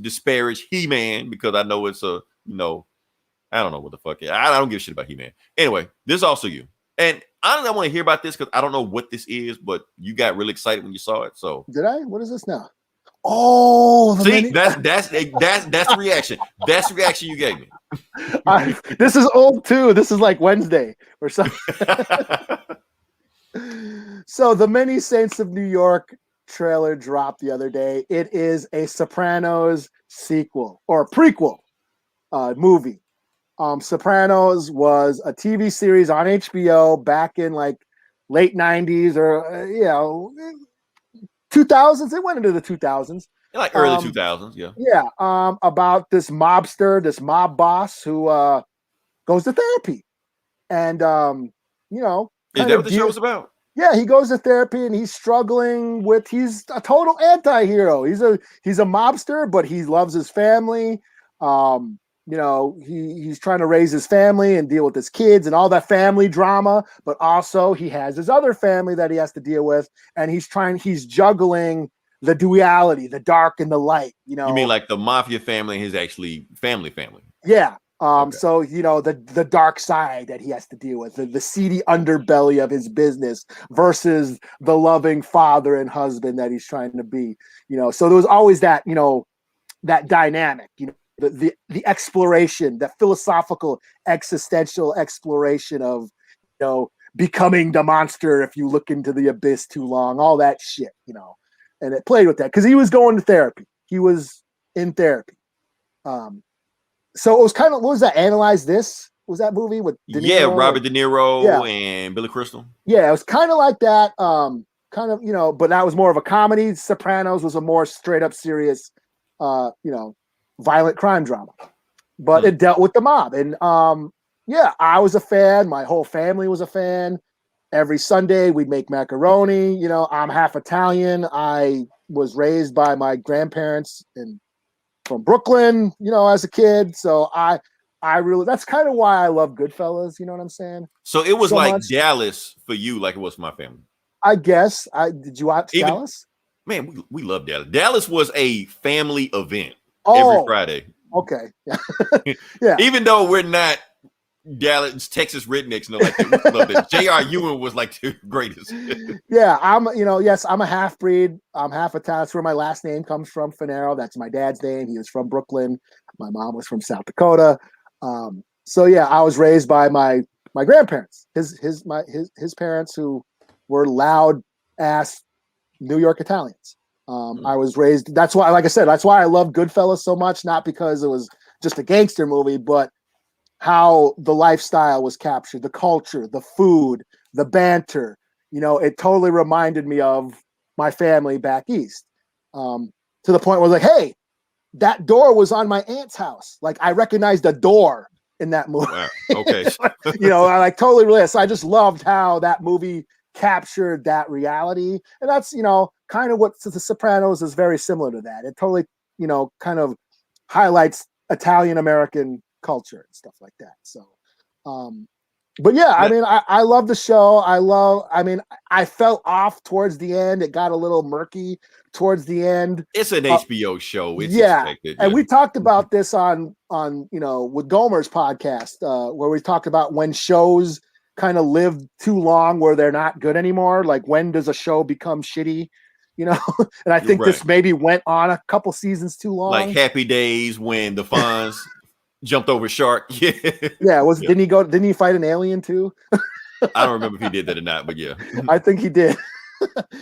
disparage He-Man because I know it's I don't know what the fuck. I don't give a shit about He-Man. Anyway, this is also you. And I don't want to hear about this because I don't know what this is, but you got really excited when you saw it. So did I? What is this now? Oh, see, that's the reaction. That's the reaction you gave me. This is old too. This is like Wednesday or something. So the Many Saints of New York trailer dropped the other day. It is a Sopranos sequel or prequel movie. Sopranos was a TV series on HBO back in like late 90s or 2000s. It went into the 2000s. Like early 2000s, yeah. Yeah, about this mobster, this mob boss who goes to therapy. And, is that what the show was about? Yeah, he goes to therapy and he's struggling with, he's a total anti-hero. He's a mobster, but he loves his family. He's trying to raise his family and deal with his kids and all that family drama, but also he has his other family that he has to deal with, and he's juggling the duality, the dark and the light. You mean like the mafia family is actually family? Yeah. Okay. So the dark side that he has to deal with, the seedy underbelly of his business versus the loving father and husband that he's trying to be. So there was always that that dynamic. The exploration, the philosophical, existential exploration of, becoming the monster if you look into the abyss too long, all that shit, and it played with that because he was going to therapy. He was in therapy. So it was kind of, what was that? Analyze This? Was that movie with De Niro? Robert De Niro and Billy Crystal. Yeah, it was kind of like that. But that was more of a comedy. Sopranos was a more straight up serious, violent crime drama, but it dealt with the mob. And I was a fan. My whole family was a fan. Every Sunday we'd make macaroni. I'm half Italian. I was raised by my grandparents from Brooklyn, as a kid. So I really, that's kind of why I love Goodfellas. You know what I'm saying? So it was like much. Dallas for you, like it was for my family. I guess. Did you watch Dallas? Man, we love Dallas. Dallas was a family event every Friday. Okay. Yeah. Even though we're not Dallas, Texas rednecks, like that. We love it. J.R. Ewing was like the greatest. Yeah, I'm a half breed. I'm half Italian. That's where my last name comes from, Finero. That's my dad's name. He was from Brooklyn. My mom was from South Dakota. I was raised by my grandparents, his parents, who were loud ass New York Italians. I was raised. That's why, like I said, that's why I love Goodfellas so much. Not because it was just a gangster movie, but how the lifestyle was captured, the culture, the food, the banter. It totally reminded me of my family back east. To the point where, like, hey, that door was on my aunt's house. Like, I recognized a door in that movie. Wow. Okay. I like totally relate. So I just loved how that movie captured that reality, and that's kind of what The Sopranos is very similar to that. It totally kind of highlights Italian American culture and stuff like that. So but yeah, I mean, I love the show. I fell off towards the end. It got a little murky towards the end. It's an HBO show. It's expected. And we talked about this on with Gomer's podcast, where we talked about when shows kind of live too long where they're not good anymore. Like, when does a show become shitty? you know. And I think this maybe went on a couple seasons too long. Like Happy Days when the Fonz jumped over a shark. Yeah. Yeah. Didn't he fight an alien too? I don't remember if he did that or not, but yeah. I think he did.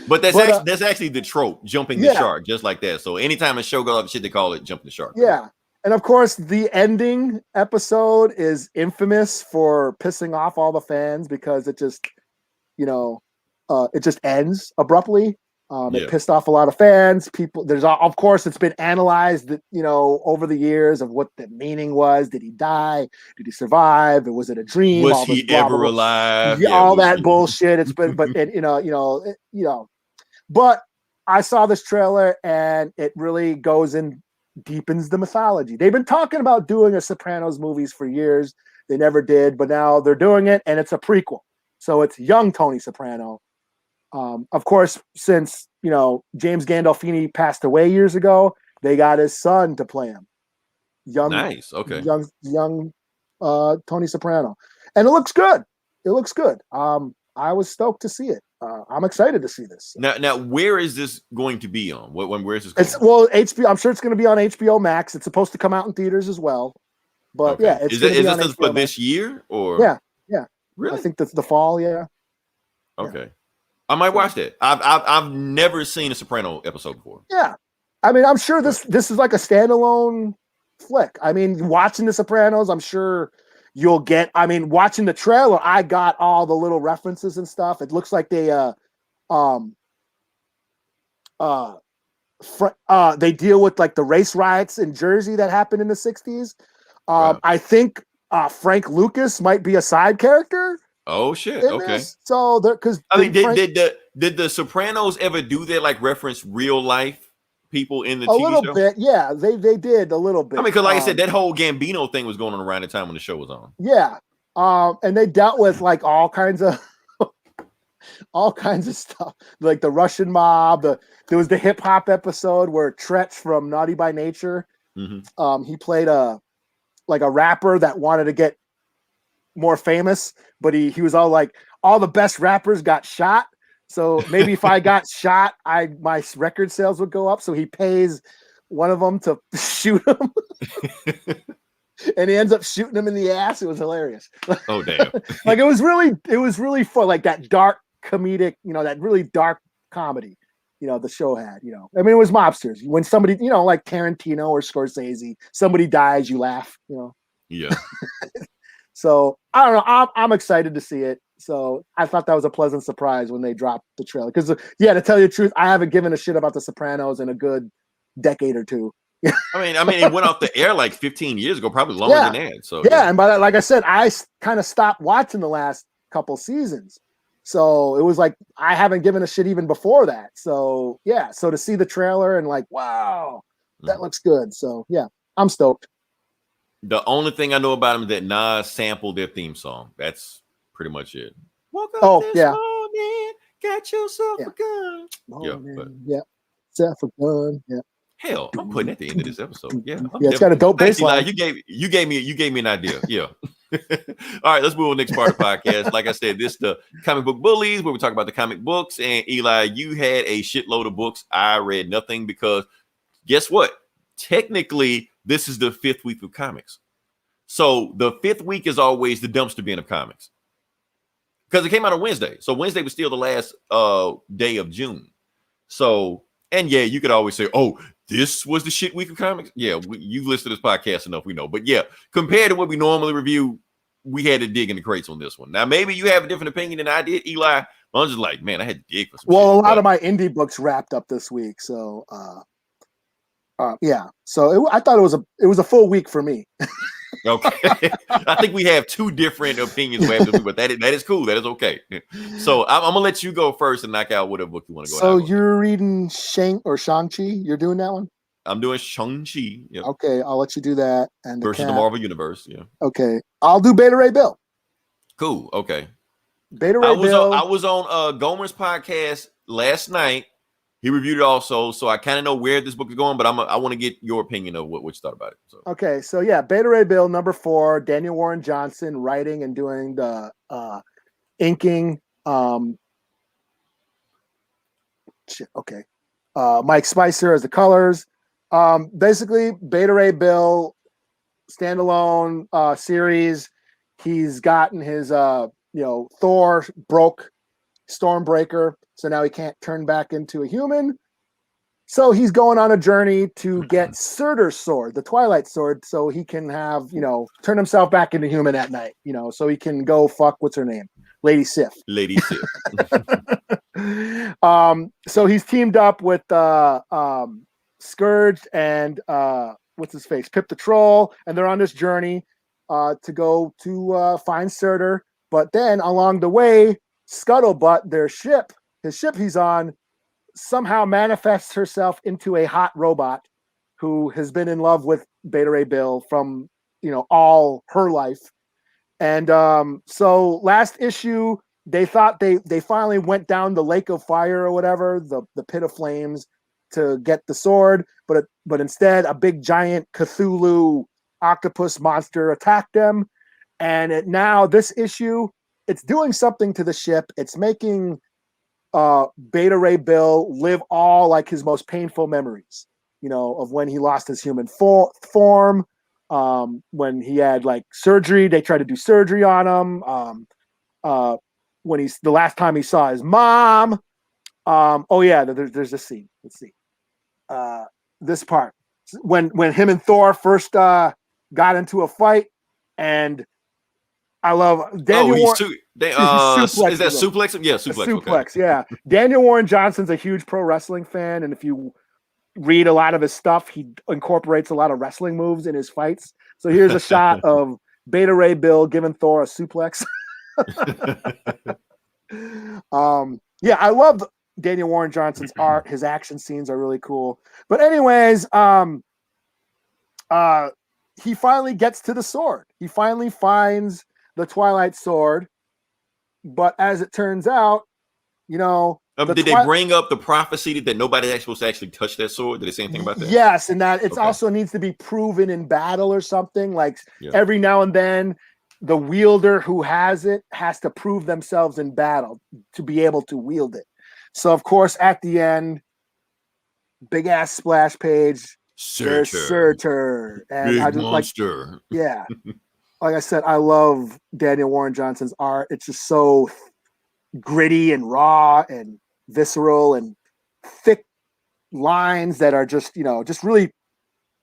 But that's actually the trope, jumping the shark, just like that. So anytime a show goes off the shit, they call it jumping the shark. Yeah. And of course, the ending episode is infamous for pissing off all the fans because it just, it just ends abruptly. It pissed off a lot of fans. People, of course, it's been analyzed, over the years of what the meaning was. Did he die? Did he survive? Was it a dream? Was he ever alive? Yeah, all that bullshit. It's been, but but I saw this trailer and it really goes in, deepens the mythology. They've been talking about doing a Sopranos movies for years. They never did, but now they're doing it, and it's a prequel. So it's young Tony Soprano. Of course, since James Gandolfini passed away years ago, they got his son to play him. Nice. Okay. Young Tony Soprano, and it looks good. It looks good. I was stoked to see it. I'm excited to see this. Now, where is this going to be on? Where is this? HBO. I'm sure it's going to be on HBO Max. It's supposed to come out in theaters as well. But yeah, is this for this year or? Yeah. Really? I think that's the fall. Yeah. Okay. Yeah. I might watch that. I've never seen a Soprano episode before. Yeah, I mean, I'm sure this is like a standalone flick. I mean, watching The Sopranos, I'm sure you'll get. I mean, watching the trailer, I got all the little references and stuff. It looks like they they deal with like the race riots in Jersey that happened in the 60s. Wow. I think Frank Lucas might be a side character. Oh shit! Okay. So because did the Sopranos ever do that? Like reference real life people in the TV show? A little bit, yeah. They did a little bit. I mean, because like I said, that whole Gambino thing was going on around the time when the show was on. Yeah. And they dealt with like all kinds of stuff, like the Russian mob. There was the hip hop episode where Tretch from Naughty by Nature, he played a rapper that wanted to get more famous, but he was all like, all the best rappers got shot, so maybe if I got shot, my record sales would go up. So he pays one of them to shoot him, and he ends up shooting him in the ass. It was hilarious. Oh damn! Like it was really fun, like that dark comedic, that really dark comedy. The show had. I mean, it was mobsters. When somebody, like Tarantino or Scorsese, somebody dies, you laugh. Yeah. So I don't know. I'm excited to see it. So I thought that was a pleasant surprise when they dropped the trailer. Because to tell you the truth, I haven't given a shit about The Sopranos in a good decade or two. I mean, it went off the air like 15 years ago, probably longer than that. So and but like I said, I kind of stopped watching the last couple seasons. So it was like I haven't given a shit even before that. So so to see the trailer and like, wow, that looks good. So yeah, I'm stoked. The only thing I know about them is that Nas sampled their theme song. That's pretty much it. Woke up this morning, got yourself a gun. Self a gun. Yeah. Hell, I'm putting at the end of this episode. Yeah, it's got a dope bass line. You gave me an idea. Yeah. All right, let's move on to the next part of the podcast. Like I said, this is the Comic Book Bullies, where we talk about the comic books. And Eli, you had a shitload of books. I read nothing because guess what? Technically, this is the 5th week of comics. So the 5th week is always the dumpster bin of comics. Because it came out on Wednesday. So Wednesday was still the last day of June. So, and yeah, you could always say, oh, this was the shit week of comics. Yeah, you've listened to this podcast enough, we know. But yeah, compared to what we normally review, we had to dig in the crates on this one. Now, maybe you have a different opinion than I did, Eli. I was just like, man, I had to dig for some shit. A lot of my indie books wrapped up this week. So, So I thought it was a full week for me. Okay. I think we have two different opinions, but that is cool. That is okay. So I'm gonna let you go first and knock out whatever book you want to go. So you're reading Shang-Chi? You're doing that one? I'm doing Shang-Chi. Yep. Okay, I'll let you do that. And versus the Marvel Universe. Yeah. Okay, I'll do Beta Ray Bill. Cool. Okay. Beta Ray Bill. I was on Gomer's podcast last night. He reviewed it also, so I kind of know where this book is going, but I want to get your opinion of what you thought about it. So. Okay, so yeah, Beta Ray Bill number 4, Daniel Warren Johnson writing and doing the inking. Okay, Mike Spicer as the colors. Basically, Beta Ray Bill standalone series. He's gotten his Thor broke Stormbreaker, so now he can't turn back into a human. So he's going on a journey to get Surtur's sword, the Twilight sword, so he can have, turn himself back into human at night, so he can go fuck, what's her name? Lady Sif. Lady Sif. So he's teamed up with Scourge and what's his face? Pip the Troll, and they're on this journey to go to find Surtur. But then along the way, Scuttlebutt, his ship he's on, somehow manifests herself into a hot robot who has been in love with Beta Ray Bill from all her life. And so last issue, they thought they finally went down the lake of fire or whatever, the pit of flames, to get the sword, but instead a big giant Cthulhu octopus monster attacked them. And now this issue, it's doing something to the ship. It's making Beta Ray Bill live all like his most painful memories, of when he lost his human form, when he had like surgery. They tried to do surgery on him. When the last time he saw his mom. There's this scene. Let's see. This part when him and Thor first got into a fight, and I love Daniel. Is that suplex? Yeah, suplex. Okay. Yeah. Daniel Warren Johnson's a huge pro wrestling fan, and if you read a lot of his stuff, he incorporates a lot of wrestling moves in his fights. So here's a shot of Beta Ray Bill giving Thor a suplex. I love Daniel Warren Johnson's art. His action scenes are really cool. But anyways, he finally gets to the sword. He finally finds the Twilight sword. But as it turns out, did they bring up the prophecy that nobody actually supposed to actually touch that sword? Did they say anything about that? Yes, and that it also needs to be proven in battle or something. Like every now and then, the wielder who has it has to prove themselves in battle to be able to wield it. So, of course, at the end, big ass splash page. There's Surtur, and big I just monster. Like I said, I love Daniel Warren Johnson's art. It's just so gritty and raw and visceral and thick lines that are just really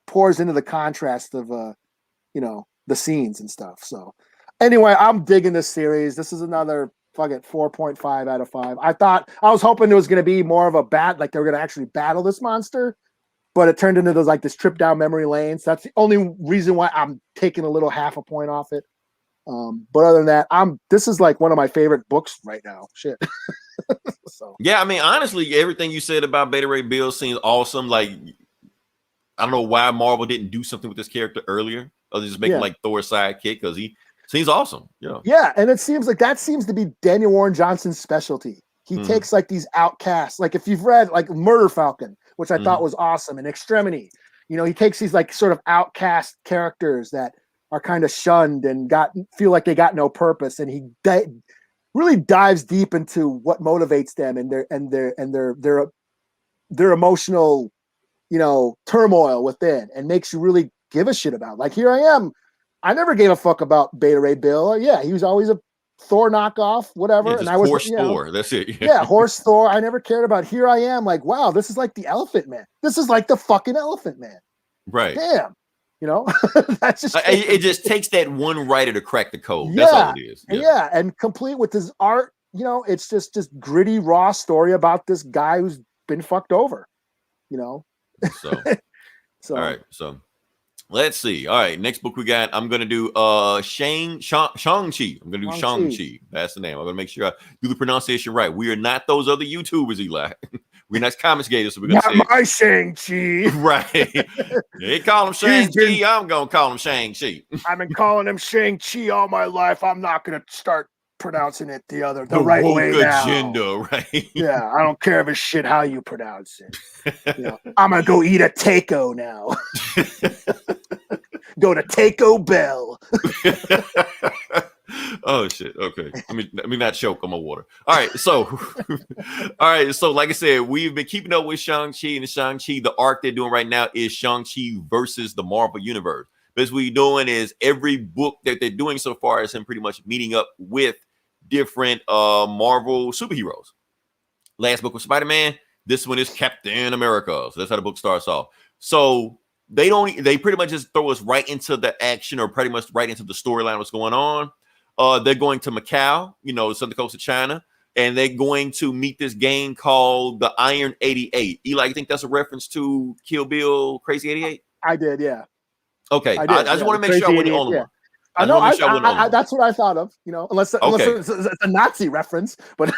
pours into the contrast of the scenes and stuff. So anyway, I'm digging this series. This is another fucking 4.5 out of 5. I was hoping it was going to be more of a like they were going to actually battle this monster, but it turned into this trip down memory lane. So that's the only reason why I'm taking a little half a point off it. But other than that, this is like one of my favorite books right now. Shit. So yeah, I mean, honestly, everything you said about Beta Ray Bill seems awesome. Like, I don't know why Marvel didn't do something with this character earlier, other than just making like Thor's sidekick, because he seems awesome. Yeah, and it seems like that seems to be Daniel Warren Johnson's specialty. He takes like these outcasts, like if you've read like Murder Falcon, which I thought was awesome, and Extremity, he takes these like sort of outcast characters that are kind of shunned and feel like they got no purpose, and he really dives deep into what motivates them and their emotional, turmoil within, and makes you really give a shit about. Like, here I am. I never gave a fuck about Beta Ray Bill. Yeah, he was always a Thor knockoff, whatever. And I was horse Thor. That's it. Yeah, horse Thor. I never cared about. Here I am, like, wow, this is like the Elephant Man. This is like the fucking Elephant Man. Right. Damn. That's just it just takes that one writer to crack the code. That's all it is. Yeah, and complete with his art, it's just gritty, raw story about this guy who's been fucked over. So all right, so let's see. All right, next book we got. I'm gonna do Shang-Chi. I'm gonna do Shang-Chi. That's the name. I'm gonna make sure I do the pronunciation right. We are not those other YouTubers, Eli. We're not comics gators, so we're gonna not my Shang-Chi. Right. They call him Shang-Chi. I'm gonna call him Shang-Chi. I've been calling him Shang-Chi all my life. I'm not gonna start pronouncing it the right way now. Agenda, right? Yeah, I don't care if it's shit how you pronounce it. I'm gonna go eat a taco now. Go to Taco Bell. Oh shit. Okay. Let me not choke on my water. All right. So, all right. So, like I said, we've been keeping up with Shang-Chi, and Shang-Chi, the arc they're doing right now is Shang-Chi versus the Marvel Universe. Because what we're doing is every book that they're doing so far is him pretty much meeting up with different Marvel superheroes. Last book was Spider-Man. This one is Captain America. So that's how the book starts off. So they pretty much just throw us right into the action, or pretty much right into the storyline, what's going on. They're going to Macau, southern coast of China, and they're going to meet this gang called the Iron 88. Eli, you think that's a reference to Kill Bill Crazy 88? I did, yeah. Okay, I did. I just want to make sure I wasn't the only one. I know. That's what I thought of. Unless it's a Nazi reference, but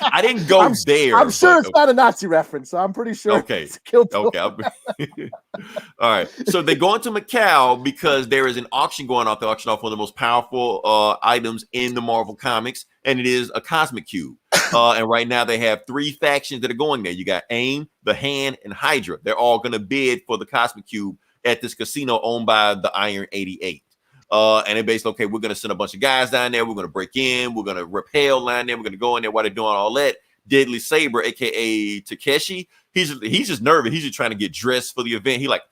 I didn't go there. I'm sure it's not a Nazi reference, so I'm pretty sure. Okay. Okay. All right. So they go into Macau because there is an auction going off. They auction off one of the most powerful items in the Marvel comics, and it is a cosmic cube. And right now they have 3 factions that are going there. You got AIM, the Hand, and Hydra. They're all going to bid for the cosmic cube at this casino owned by the Iron 88. And it basically, okay, we're going to send a bunch of guys down there. We're going to break in. We're going to rappel down there. We're going to go in there while they're doing all that. Deadly Saber, a.k.a. Takeshi, he's just nervous. He's just trying to get dressed for the event. He like,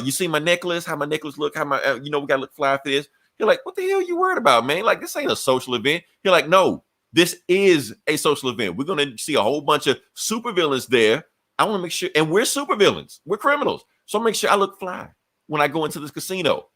you see my necklace? How my necklace look? How my, we got to look fly for this. You're like, what the hell are you worried about, man? Like, this ain't a social event. You're like, no, this is a social event. We're going to see a whole bunch of supervillains there. I want to make sure, and we're supervillains. We're criminals. So make sure I look fly when I go into this casino,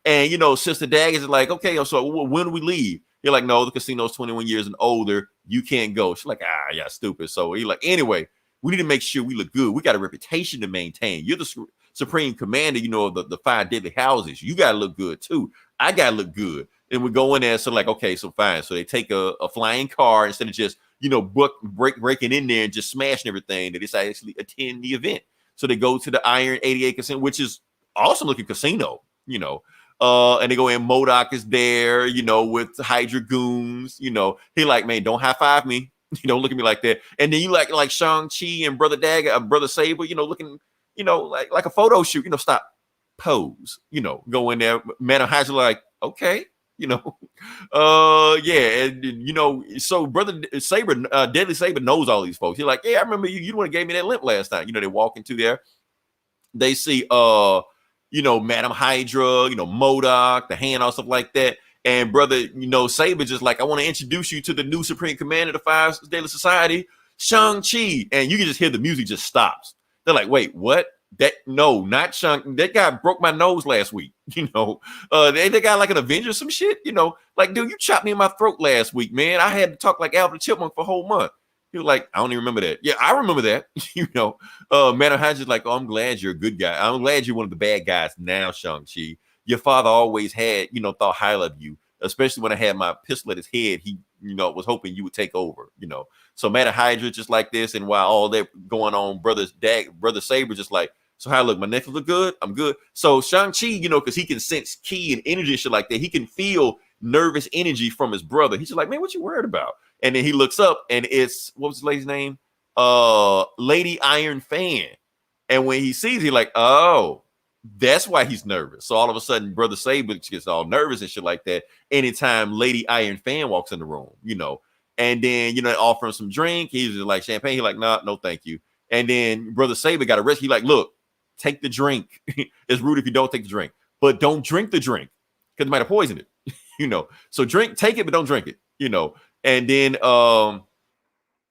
And, Sister Daggers is like, okay, so when do we leave? You're like, no, the casino's 21 years and older. You can't go. She's like, yeah, stupid. So he's like, anyway, we need to make sure we look good. We got a reputation to maintain. You're the supreme commander, of the 5 deadly houses. You got to look good, too. I got to look good. And we go in there. So like, okay, so fine. So they take a flying car instead of just, breaking in there and just smashing everything. They decide to actually attend the event. So they go to the Iron 88 casino, which is awesome looking casino, and they go in. MODOK is there, with Hydra goons, he like, man, don't high five me, don't look at me like that. And then you like Shang-Chi and Brother Dagger, Brother Saber, looking, like a photo shoot, stop, pose, go in there. Man of Hydra like, okay, yeah, and so Brother Saber, Deadly Saber knows all these folks. He's like, yeah, I remember you the one that gave me that limp last time. They walk into there, they see Madam Hydra, MODOK, the Hand, all stuff like that. And Brother, Saber just like, I want to introduce you to the new Supreme Commander of the 5 Deadly Society, Shang-Chi. And you can just hear the music just stops. They're like, wait, what? No, not Shang. That guy broke my nose last week. They got like an Avenger, some shit. Like, dude, you chopped me in my throat last week, man. I had to talk like Alvin Chipmunk for a whole month. He was like, I don't even remember that. Yeah, I remember that. Man of Hydra's like, oh, I'm glad you're a good guy. I'm glad you're one of the bad guys now, Shang-Chi. Your father always had, thought highly of you, especially when I had my pistol at his head. He, was hoping you would take over, So Man of Hydra just like this, and while all that going on, Brother Saber just like, so how I look? My necklace look good? I'm good. So Shang-Chi, because he can sense ki and energy and shit like that. He can feel nervous energy from his brother. He's just like, man, what you worried about? And then he looks up, and it's, what was the lady's name? Lady Iron Fan. And when he sees, he's like, oh, that's why he's nervous. So all of a sudden, Brother Saber gets all nervous and shit like that anytime Lady Iron Fan walks in the room, And then, offer him some drink. He's just like, champagne. He's like, nah, no, thank you. And then Brother Saber got arrested. He's like, look, take the drink. It's rude if you don't take the drink, but don't drink the drink because it might have poisoned it, So take it, but don't drink it, And then well,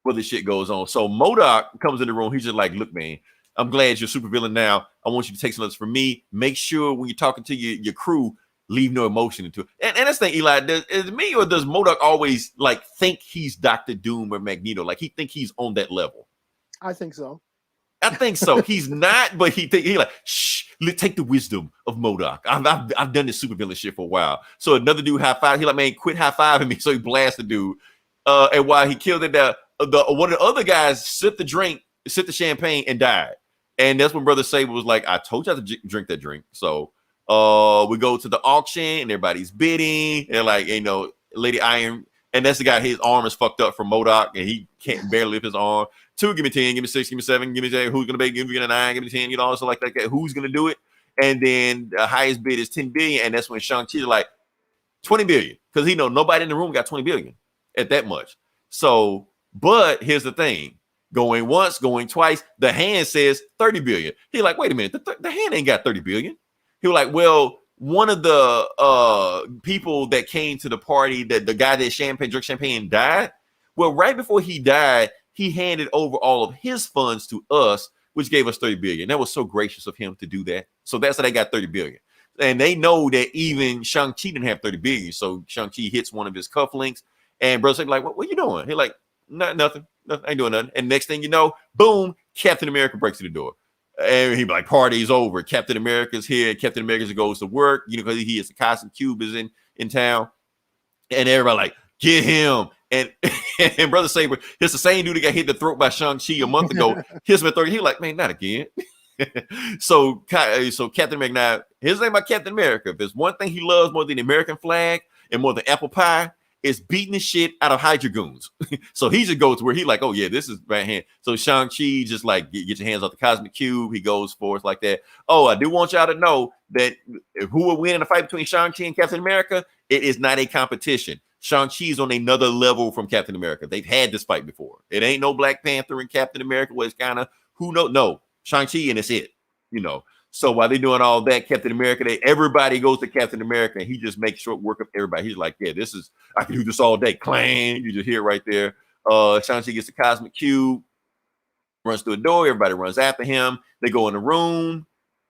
this shit goes on. So MODOK comes in the room. He's just like, look, man, I'm glad you're a supervillain now. I want you to take some notes from me. Make sure when you're talking to your crew, leave no emotion into it. And that's the thing, Eli, is me or does MODOK always like think he's Dr. Doom or Magneto? Like he think he's on that level? I think so. I think so. He's not, but he like, shh, take the wisdom of MODOK. I've done this supervillain shit for a while. So another dude high five. He like, man, quit high fiving me. So he blasts the dude. And while he killed it, one of the other guys sipped the champagne and died. And that's when Brother Saber was like, I told you to drink that drink. So we go to the auction and everybody's bidding. And like, Lady Iron, and that's the guy, his arm is fucked up from MODOK and he can't barely lift his arm. 2, give me 10, give me 6, give me 7, give me 10. Who's gonna give me 9, give me 10, so like that. Who's gonna do it? And then the highest bid is 10 billion, and that's when Shang-Chi is like 20 billion. because he know nobody in the room got 20 billion at that much. So, but here's the thing: going once, going twice. The hand says 30 billion. He like, wait a minute, the hand ain't got 30 billion. He was like, well, one of the people that came to the party, that the guy that drank champagne died. Well, right before he died, he handed over all of his funds to us, which gave us 30 billion. That was so gracious of him to do that. So that's how they got 30 billion. And they know that even Shang-Chi didn't have 30 billion. So Shang-Chi hits one of his cufflinks, and brother's like, what you doing? He's like, nothing. I ain't doing nothing. And next thing you know, boom, Captain America breaks through the door. And he be like, party's over. Captain America's here. Captain America goes to work, because he is the cosmic cube is in town. And everybody like, get him. And Brother Saber, it's the same dude that got hit in the throat by Shang-Chi a month ago. Hits him at 30. He's like, man, not again. so Captain America, now, his name about Captain America. If there's one thing he loves more than the American flag and more than apple pie, is beating the shit out of Hydra goons. So he just goes to where he like, oh yeah, this is right hand. So Shang-Chi just like, get your hands off the cosmic cube. He goes for it like that. Oh, I do want y'all to know that who will win in a fight between Shang-Chi and Captain America, it is not a competition. Shang-Chi is on another level from Captain America. They've had this fight before. It ain't no Black Panther and Captain America where it's kind of who knows. No, Shang-Chi and it's it, So while they're doing all that, Captain America, everybody goes to Captain America, and he just makes short work of everybody. He's like, yeah, I can do this all day. Clang, you just hear it right there. Shang-Chi gets the cosmic cube, runs through a door. Everybody runs after him. They go in the room.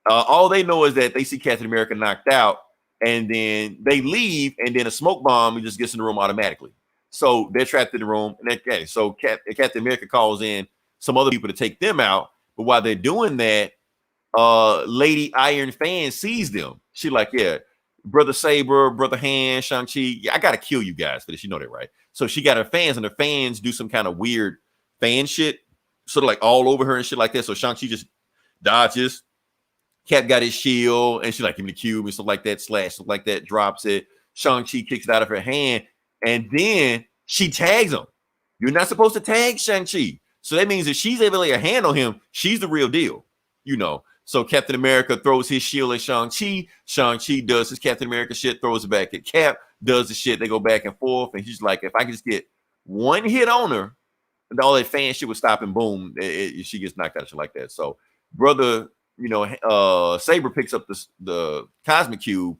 All they know is that they see Captain America knocked out, and then they leave, and then a smoke bomb just gets in the room automatically. So they're trapped in the room. And so Captain America calls in some other people to take them out. But while they're doing that, Lady Iron Fan sees them. She like, yeah, Brother Saber, Brother Hand, Shang-Chi, yeah, I gotta kill you guys for this. You know that, right? So she got her fans, and her fans do some kind of weird fan shit, sort of like all over her and shit like that. So Shang-Chi just dodges. Cap got his shield, and she like, give me the cube and stuff like that, stuff like that, drops it. Shang-Chi kicks it out of her hand, and then she tags him. You're not supposed to tag Shang-Chi. So that means if she's able to lay a hand on him, she's the real deal, So Captain America throws his shield at Shang-Chi. Shang-Chi does his Captain America shit, throws it back at Cap, does the shit. They go back and forth, and he's like, if I can just get one hit on her, and all that fan shit would stop, and boom, she gets knocked out, shit like that. So brother, Saber picks up the cosmic cube,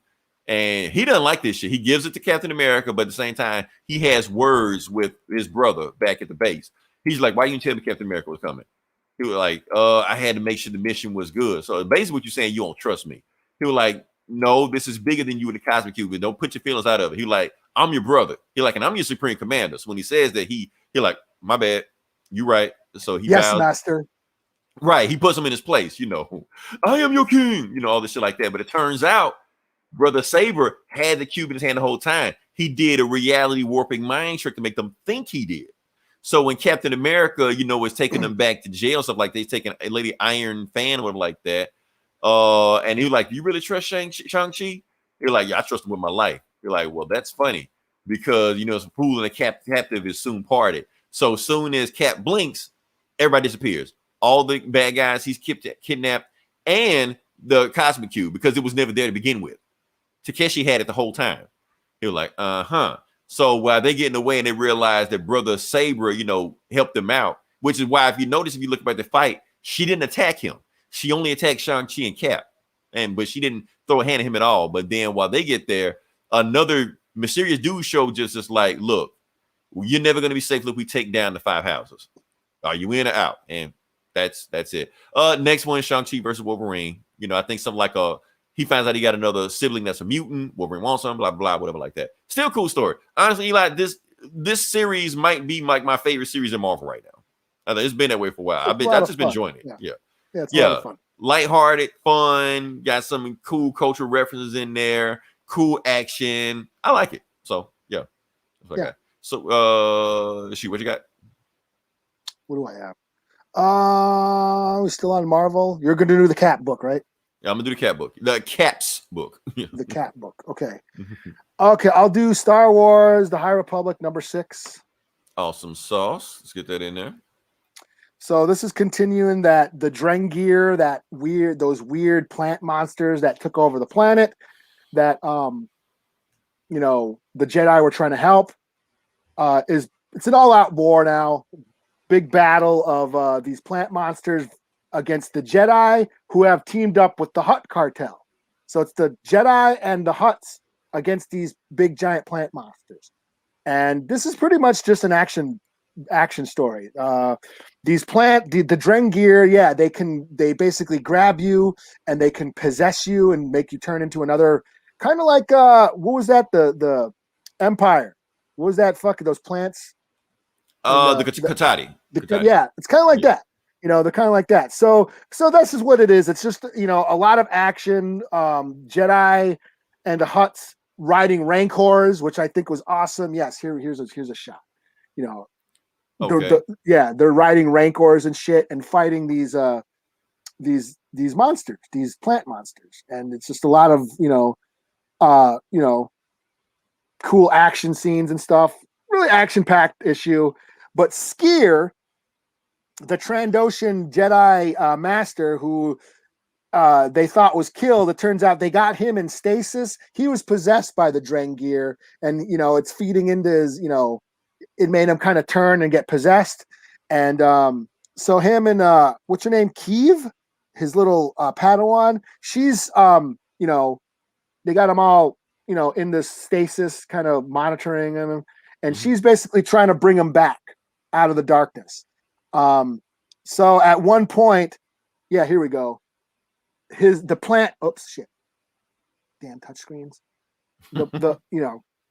and he doesn't like this shit. He gives it to Captain America, but at the same time, he has words with his brother back at the base. He's like, why you didn't tell me Captain America was coming? He was like, I had to make sure the mission was good. So basically what you're saying, you don't trust me. He was like, no, this is bigger than you in the cosmic cube, and don't put your feelings out of it. He like, I'm your brother. He like, and I'm your supreme commander. So when he says that, he like, my bad, you right. So he yes, bows. master. Right. He puts him in his place, I am your king, all this shit like that. But it turns out Brother Saber had the cube in his hand the whole time. He did a reality warping mind trick to make them think he did. So when Captain America, was taking them back to jail, stuff like he's taking a Lady Iron Fan or whatever like that. And he was like, you really trust Shang-Chi? You're like, yeah, I trust him with my life. You're like, well, that's funny because, it's fool and the captive is soon parted. So soon as Cap blinks, everybody disappears. All the bad guys he's kidnapped and the cosmic cube, because it was never there to begin with. Takeshi had it the whole time. He was like, So while they get in the way and they realize that Brother Saber, helped them out, which is why if you notice, if you look at the fight, she didn't attack him. She only attacked Shang-Chi and Cap. But she didn't throw a hand at him at all. But then while they get there, another mysterious dude showed just like, look, you're never going to be safe if we take down the 5 houses. Are you in or out? And that's it. Next one, Shang-Chi versus Wolverine. I think something like he finds out he got another sibling that's a mutant. Wolverine wants him, blah, blah, whatever like that. Still cool story. Honestly, Eli, this series might be like my favorite series in Marvel right now. It's been that way for a while. I've just been enjoying it. Yeah, it's a lot of fun. Lighthearted, fun, got some cool cultural references in there, cool action. I like it. So, yeah. So, what you got? What do I have? We're still on Marvel. You're going to do the Cap book, right? Yeah, I'm gonna do the Cap book. The Cap's book. The Cap book. Okay. Okay, I'll do Star Wars: The High Republic #6. Awesome sauce. Let's get that in there. So this is continuing the Drengir, those weird plant monsters that took over the planet. That the Jedi were trying to help. It's an all-out war now. Big battle of these plant monsters against the Jedi who have teamed up with the Hutt cartel. So it's the Jedi and the Hutts against these big giant plant monsters. And this is pretty much just an action story. These the Drengir, they basically grab you and they can possess you and make you turn into another kind of like what was that? The Empire. What was that fucking those plants? The Katati. Yeah, it's kind of like that. They're kind of like that. So this is what it is. It's just a lot of action. Jedi and the Hutts riding Rancors, which I think was awesome. Yes, here's a shot. Okay. They're riding Rancors and shit and fighting these monsters, these plant monsters, and it's just a lot of cool action scenes and stuff. Really action-packed issue. But Skier, the Trandoshan Jedi master who they thought was killed, it turns out they got him in stasis. He was possessed by the Drengir, and it's feeding into his, it made him kind of turn and get possessed. And so him and what's her name? Keeve, his little Padawan, she's they got him all, in this stasis, kind of monitoring him, and she's basically trying to bring him back out of the darkness. So at one point, here we go. The plant. Oops, shit. Damn touchscreens.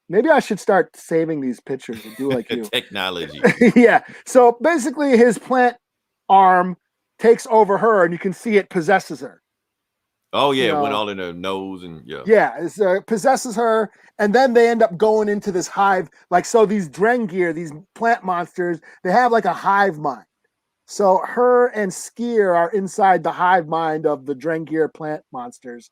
Maybe I should start saving these pictures and do like you. Technology. Yeah. So basically, his plant arm takes over her, and you can see it possesses her. Oh yeah, it went all in her nose and yeah. Yeah, it possesses her, and then they end up going into this hive. So these Drengir, these plant monsters, they have like a hive mind. So her and Skier are inside the hive mind of the Drengir plant monsters,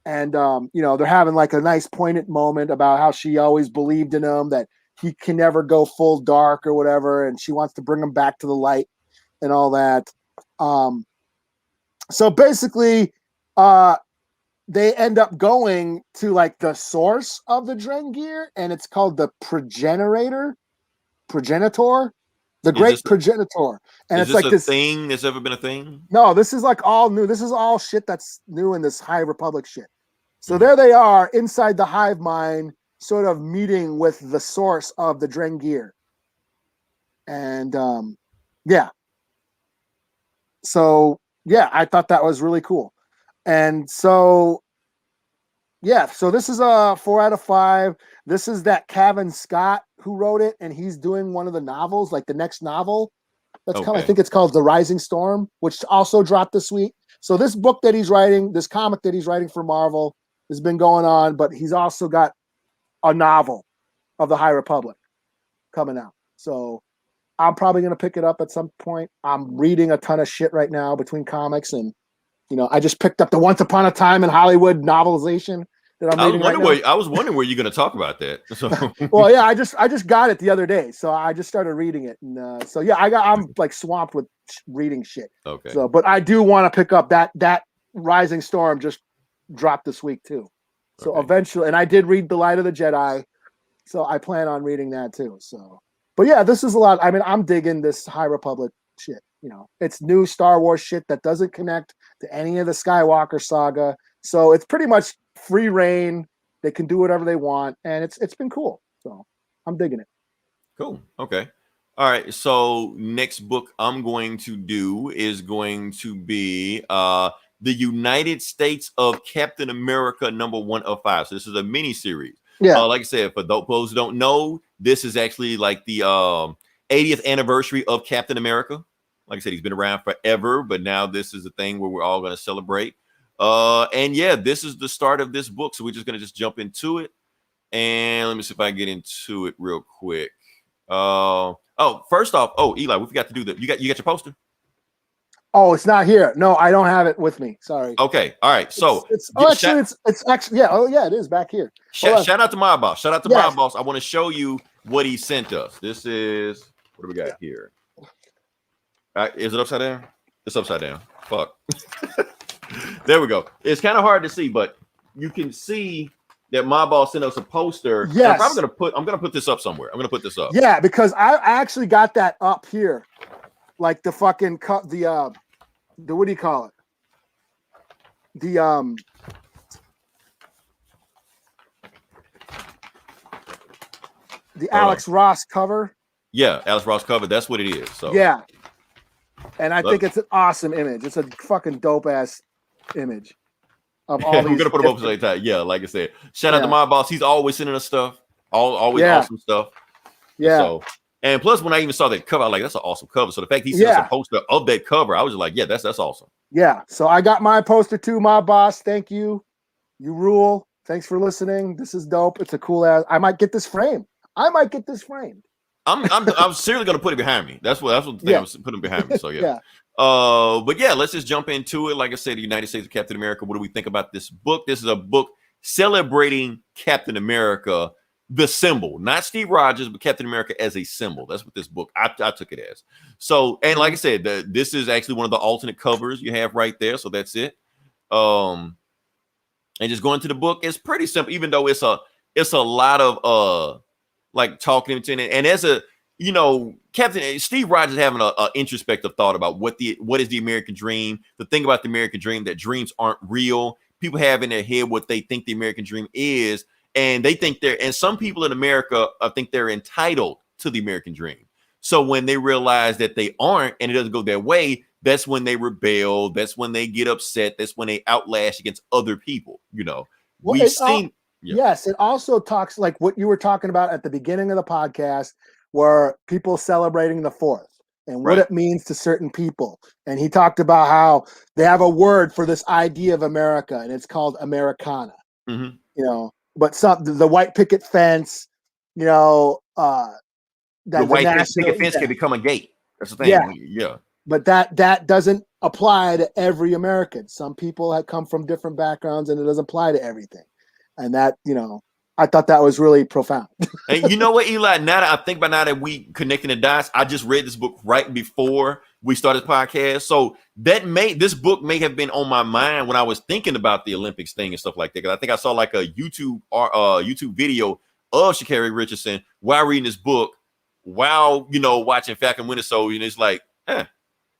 and they're having like a nice poignant moment about how she always believed in him, that he can never go full dark or whatever, and she wants to bring him back to the light and all that. So basically, they end up going to like the source of the Drengir, and it's called the Progenitor, the Great Progenitor. And it's like this thing that's ever been a thing. No, this is like all new. This is all shit that's new in this High Republic shit. So there they are inside the hive mind, sort of meeting with the source of the Drengir. And so I thought that was really cool. And so so this is a 4 out of 5. This is that Cavan Scott who wrote it, and he's doing one of the novels, like the next novel. That's I think it's called The Rising Storm, which also dropped this week. So this book that he's writing, this comic that he's writing for Marvel, has been going on, but he's also got a novel of the High Republic coming out. So I'm probably going to pick it up at some point. I'm reading a ton of shit right now between comics, and I just picked up the Once Upon a Time in Hollywood novelization that I'm reading right now. I was wondering where you're going to talk about that. So. Well, yeah, I just got it the other day, so I just started reading it, and I'm like swamped with reading shit. Okay. So, but I do want to pick up that Rising Storm just dropped this week too. So eventually, and I did read The Light of the Jedi, so I plan on reading that too. So, but yeah, this is a lot. I mean, I'm digging this High Republic shit. It's new Star Wars shit that doesn't connect to any of the Skywalker saga. So it's pretty much free reign. They can do whatever they want, and it's been cool. So I'm digging it. Cool. Okay. All right. So next book I'm going to do is going to be The United States of Captain America #1 of 5. So this is a mini series. Yeah. Like I said, for those who don't know, this is actually like the 80th anniversary of Captain America. Like I said, he's been around forever, but now this is a thing where we're all going to celebrate. And yeah, this is the start of this book. So we're just going to jump into it. And let me see if I can get into it real quick. First off, Eli, we forgot to do that. You got your poster? Oh, it's not here. No, I don't have it with me. Sorry. Okay. All right. So it's actually, yeah. Oh yeah, it is back here. Shout out to my boss. Shout out to my boss. I want to show you what he sent us. This is, what do we got here? Is it upside down? It's upside down. Fuck. There we go. It's kind of hard to see, but you can see that my boss sent us a poster. Yes. I'm gonna put this up somewhere. I'm gonna put this up. Yeah, because I actually got that up here, like the fucking the what do you call it? The Alex Ross cover. Yeah, Alex Ross cover. That's what it is. So yeah, and I think it's an awesome image. It's a fucking dope ass image of all these. We're gonna put them up at the same time. Yeah, like I said, shout out to my boss. He's always sending us stuff. Always awesome stuff. Yeah. So, and plus, when I even saw that cover, I was like, that's an awesome cover. So the fact he sent us a poster of that cover, I was just like, yeah, that's awesome. Yeah. So I got my poster too, my boss. Thank you. You rule. Thanks for listening. This is dope. It's a cool ass. I might get this framed. I'm seriously gonna put it behind me. That's what the thing I'm putting behind me. So yeah. But yeah, let's just jump into it. Like I said, the United States of Captain America. What do we think about this book? This is a book celebrating Captain America, the symbol, not Steve Rogers, but Captain America as a symbol. That's what this book I took it as. So, and like I said, this is actually one of the alternate covers you have right there. So that's it. And just going to the book, it's pretty simple, even though it's a lot of like talking into it. And as a Captain Steve Rogers having a introspective thought about what is the American dream. The thing about the American dream, that dreams aren't real. People have in their head what they think the American dream is, and they think and some people in America think they're entitled to the American dream. So when they realize that they aren't, and it doesn't go their way, that's when they rebel. That's when they get upset. That's when they outlash against other people. Well, we've seen. Yes, it also talks like what you were talking about at the beginning of the podcast, where people celebrating the 4th and what it means to certain people. And he talked about how they have a word for this idea of America, and it's called Americana. Mm-hmm. But the white picket fence, the white picket fence can become a gate. That's the thing. Yeah. But that doesn't apply to every American. Some people have come from different backgrounds, and it doesn't apply to everything. And that, I thought that was really profound. And you know what, Eli? Now that we connecting the dots, I just read this book right before we started the podcast. So this book may have been on my mind when I was thinking about the Olympics thing and stuff like that. Because I think I saw like a YouTube video of Sha'Carri Richardson while reading this book, while watching Falcon Winter Soldier, and it's like,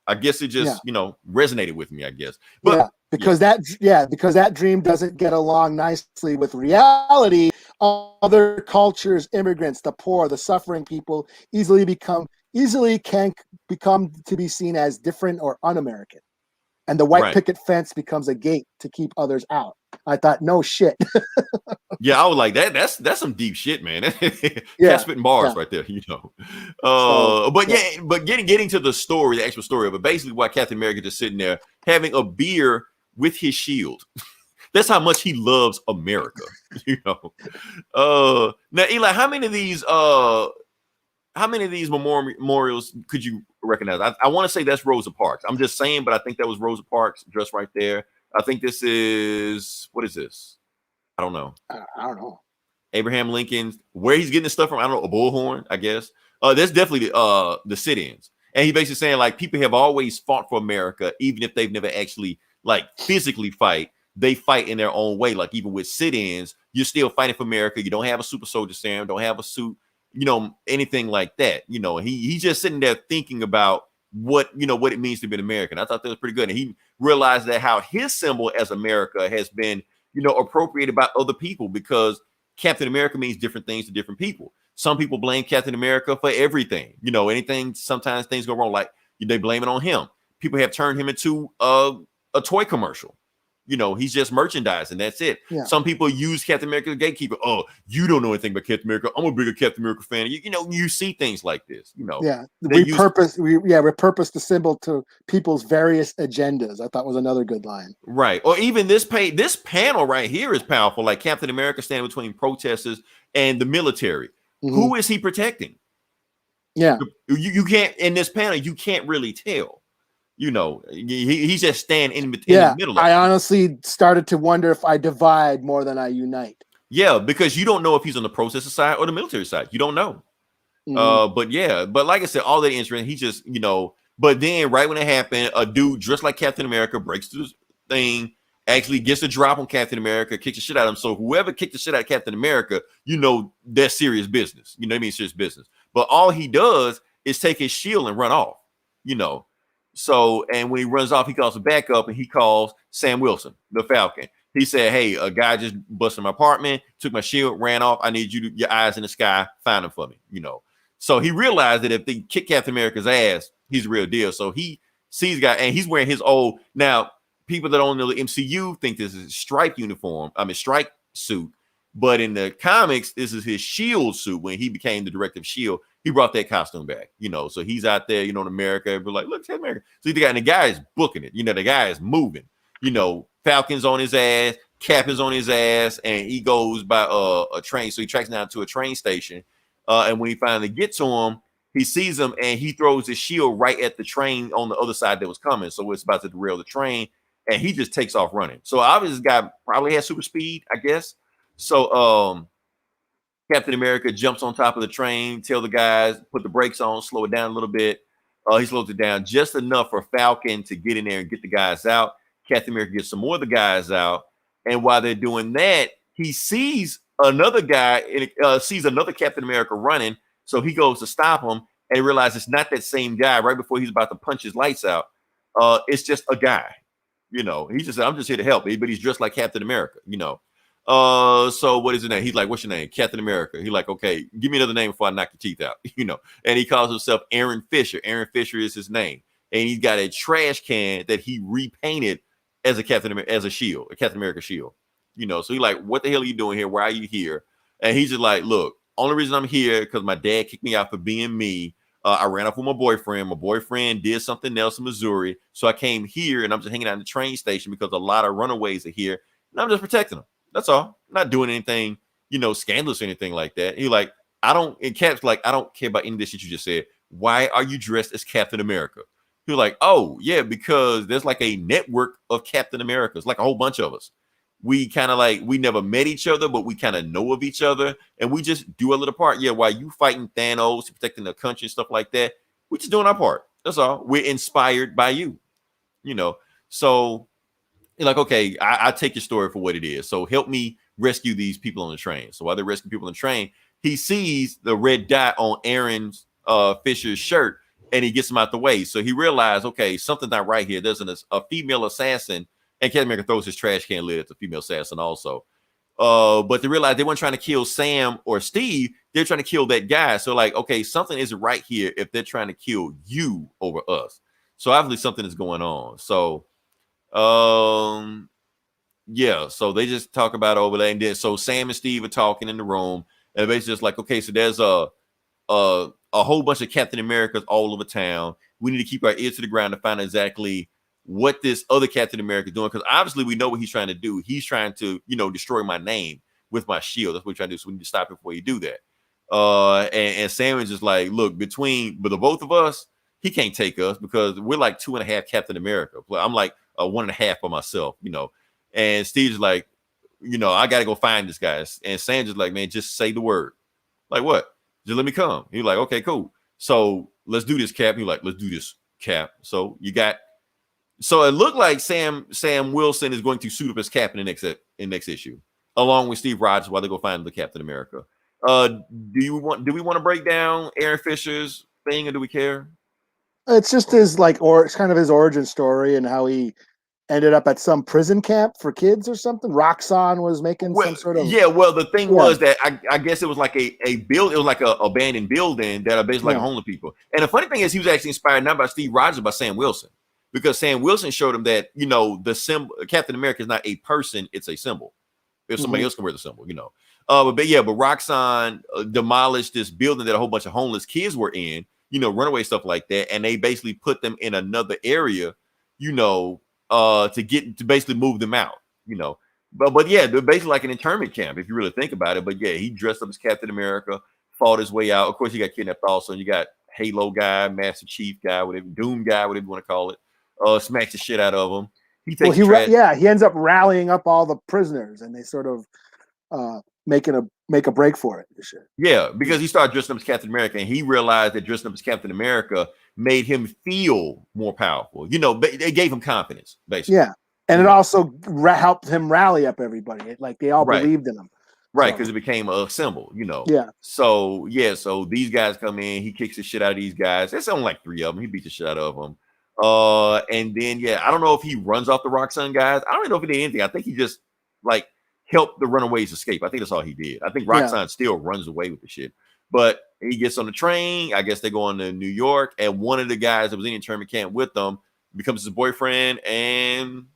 I guess it just resonated with me, I guess. But because that dream doesn't get along nicely with reality. Other cultures, immigrants, the poor, the suffering people easily can become to be seen as different or un-American. And the white picket fence becomes a gate to keep others out. I thought, no shit. Yeah, I was like, that's some deep shit, man. Cat spitting bars right there, But getting to the story, the actual story of it, basically why Captain America just sitting there having a beer with his shield. That's how much he loves America, Now, Eli, how many of these memorials could you recognize? I want to say that's Rosa Parks. I'm just saying, but I think that was Rosa Parks dressed right there. I think this is, what is this? I don't know. I don't know. Abraham Lincoln, where he's getting this stuff from, I don't know, a bullhorn, I guess. That's definitely the sit-ins. And he basically saying, like, people have always fought for America, even if they've never actually, like, physically fight. They fight in their own way. Like, even with sit-ins, you're still fighting for America. You don't have a super soldier serum, don't have a suit, anything like that. He's just sitting there thinking about what it means to be an American. I thought that was pretty good. And he realized that how his symbol as America has been, appropriated by other people, because Captain America means different things to different people. Some people blame Captain America for everything. Anything, sometimes things go wrong, like they blame it on him. People have turned him into a toy commercial. He's just merchandise, and that's it. Yeah. Some people use Captain America as a gatekeeper. Oh, you don't know anything about Captain America. I'm a bigger Captain America fan. You see things like this. Yeah, repurpose the symbol to people's various agendas. I thought was another good line. Right, or even this panel right here is powerful. Like Captain America standing between protesters and the military. Mm-hmm. Who is he protecting? Yeah, you can't in this panel. You can't really tell. He's just standing in the middle. I honestly started to wonder if I divide more than I unite. Yeah, because you don't know if he's on the protester side or the military side. You don't know. Mm-hmm. But like I said, all that incident, he just, but then right when it happened, a dude dressed like Captain America breaks through the thing actually gets a drop on Captain America, kicks the shit out of him. So whoever kicked the shit out of Captain America, that's serious business. You know what I mean? Serious business. But all he does is take his shield and run off, So, and when he runs off, he calls a backup and he calls Sam Wilson, the Falcon. He said, hey, a guy just busted my apartment, took my shield, ran off. I need your eyes in the sky, find him for me, So he realized that if they kick Captain America's ass, he's the real deal. So he sees guy, and he's wearing his old, now people that don't know the MCU think this is strike suit. But in the comics, this is his shield suit. When he became the director of Shield, he brought that costume back, So he's out there, in America. Everybody's like, look, Captain America. So the guy is booking it. The guy is moving. Falcon's on his ass, Cap is on his ass, and he goes by a train. So he tracks down to a train station. And when he finally gets to him, he sees him and he throws his shield right at the train on the other side that was coming. So it's about to derail the train, and he just takes off running. So obviously this guy probably has super speed, I guess. So Captain America jumps on top of the train, tell the guys, put the brakes on, slow it down a little bit. He slows it down just enough for Falcon to get in there and get the guys out. Captain America gets some more of the guys out. And while they're doing that, he sees another guy, sees another Captain America running. So he goes to stop him and realizes it's not that same guy right before he's about to punch his lights out. It's just a guy, He just said, I'm just here to help, but he's dressed like Captain America, So what is his name? He's like, what's your name? Captain America. He's like, okay, give me another name before I knock your teeth out, And he calls himself Aaron Fisher. Aaron Fisher is his name. And he's got a trash can that he repainted as a Captain America shield, So he's like, what the hell are you doing here? Why are you here? And he's just like, look, only reason I'm here because my dad kicked me out for being me. I ran off with my boyfriend. My boyfriend did something else in Missouri. So I came here and I'm just hanging out in the train station because a lot of runaways are here. And I'm just protecting them. That's all. I'm not doing anything, scandalous or anything like that. He like, I don't care about any of this shit you just said. Why are you dressed as Captain America? He was like, oh, yeah, because there's like a network of Captain Americas, like a whole bunch of us. We kind of we never met each other, but we kind of know of each other. And we just do a little part. Yeah, while you fighting Thanos, protecting the country and stuff like that, we just doing our part. That's all. We're inspired by you, So you're like, okay, I take your story for what it is. So help me rescue these people on the train. So while they're rescuing people on the train, he sees the red dot on Aaron Fisher's shirt. And he gets him out the way. So he realized, okay, something's not right here. There's a female assassin. And Captain America throws his trash can lid at the female assassin also. But they realized they weren't trying to kill Sam or Steve. They're trying to kill that guy. So like, okay, something isn't right here if they're trying to kill you over us. So obviously something is going on. So, yeah. So they just talk about over there. And then so Sam and Steve are talking in the room. And basically just like, okay, so there's a whole bunch of Captain Americas all over town. We need to keep our ears to the ground to find exactly what this other Captain America is doing. Because obviously we know what he's trying to do. He's trying to, destroy my name with my shield. That's what he's trying to do. So we need to stop it before you do that. And Sam is just like, look, but the both of us, he can't take us because we're like 2.5 Captain America. I'm like 1.5 for myself, And Steve's like, I got to go find this guy. And Sam's just like, man, just say the word. Like what? Just let me come. He's like, okay, cool. So let's do this, Cap. He's like, let's do this, Cap. So it looked like Sam Wilson is going to suit up as Cap in the next issue, along with Steve Rogers while they go find the Captain America. Do we want to break down Aaron Fisher's thing, or do we care? It's just his it's kind of his origin story and how he ended up at some prison camp for kids or something. Roxxon was making some sort of the thing was that I guess it was like a build. It was like a abandoned building that are basically like homeless people. And the funny thing is, he was actually inspired not by Steve Rogers, but by Sam Wilson, because Sam Wilson showed him that the symbol Captain America is not a person; it's a symbol. If somebody else can wear the symbol, But Roxxon demolished this building that a whole bunch of homeless kids were in, runaway stuff like that, and they basically put them in another area, to basically move them out, But they're basically like an internment camp if you really think about it. But yeah, he dressed up as Captain America, fought his way out. Of course, he got kidnapped also. And you got Halo guy, Master Chief guy, whatever, Doom guy, whatever you want to call it. Smacks the shit out of him. He ends up rallying up all the prisoners, and they sort of make a break for it. Shit. Yeah, because he started dressing up as Captain America, and he realized that dressing up as Captain America made him feel more powerful. They gave him confidence, basically. Yeah. And it also helped him rally up everybody. Like they all believed in him. Right, because it became a symbol, Yeah. So these guys come in, he kicks the shit out of these guys. There's only like 3 of them. He beat the shit out of them. And then I don't know if he runs off the Roxanne guys. I don't even know if he did anything. I think he just like helped the runaways escape. I think that's all he did. I think Roxanne still runs away with the shit. But he gets on the train. I guess they're going to New York, and one of the guys that was in the internment camp with them becomes his boyfriend, and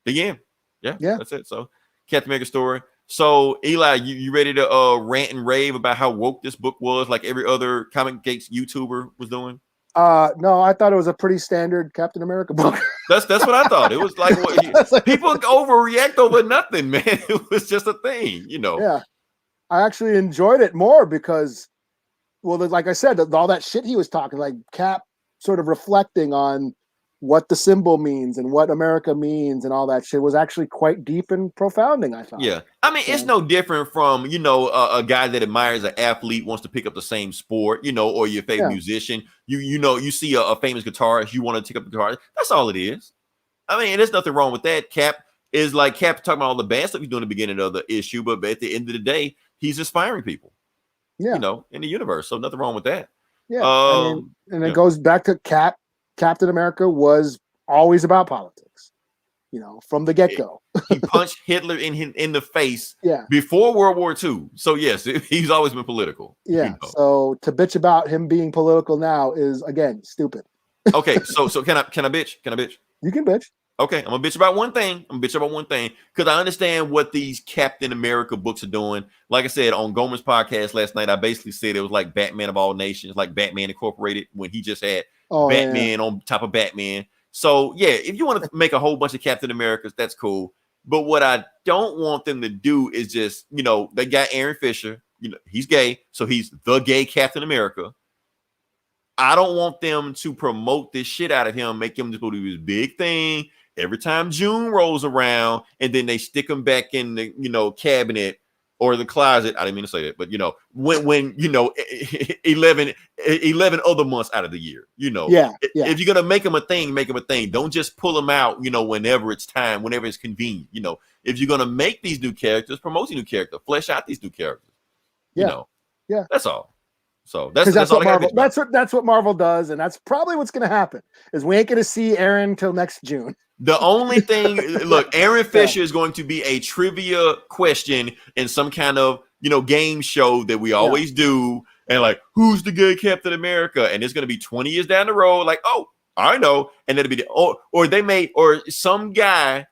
the end. Yeah, that's it. So Captain America story. So Eli, you ready to rant and rave about how woke this book was, like every other Comic Gates YouTuber was doing? No, I thought it was a pretty standard Captain America book. That's what I thought. It was like people overreact over nothing, man. It was just a thing, Yeah, I actually enjoyed it more because, well, like I said, all that shit he was talking, like Cap sort of reflecting on what the symbol means and what America means and all that shit was actually quite deep and profounding, I thought. Yeah. I mean, it's no different from, a guy that admires an athlete, wants to pick up the same sport, or your favorite musician. You see a famous guitarist, you want to take up the guitar. That's all it is. I mean, there's nothing wrong with that. Cap talking about all the bad stuff he's doing at the beginning of the issue, but at the end of the day, he's inspiring people. In the universe. So nothing wrong with that. Yeah. It goes back to Captain America was always about politics, from the get-go. He punched Hitler in the face before World War II. So yes, he's always been political. Yeah. So to bitch about him being political now is, again, stupid. Okay. So can I bitch? Can I bitch? You can bitch. Okay, I'm gonna bitch about one thing. Because I understand what these Captain America books are doing. Like I said on Gomer's podcast last night, I basically said it was like Batman of all nations, like Batman Incorporated, when he just had Batman on top of Batman. So if you want to make a whole bunch of Captain Americas, that's cool. But what I don't want them to do is just, they got Aaron Fisher, he's gay, so he's the gay Captain America. I don't want them to promote this shit out of him, make him just go do this big thing every time June rolls around, and then they stick him back in the cabinet or the closet. I didn't mean to say that, but when 11 other months out of the year, if you're gonna make him a thing, make him a thing. Don't just pull him out, whenever it's time, whenever it's convenient. If you're gonna make these new characters, promote the new character, flesh out these new characters. That's all. So that's what Marvel. That's what Marvel does, and that's probably what's going to happen. Is we ain't going to see Aaron till next June. The only thing, look, Aaron Fisher is going to be a trivia question in some kind of game show that we always do, and like, who's the gay Captain America? And it's going to be 20 years down the road, like, oh, I know, and it'll be or some guy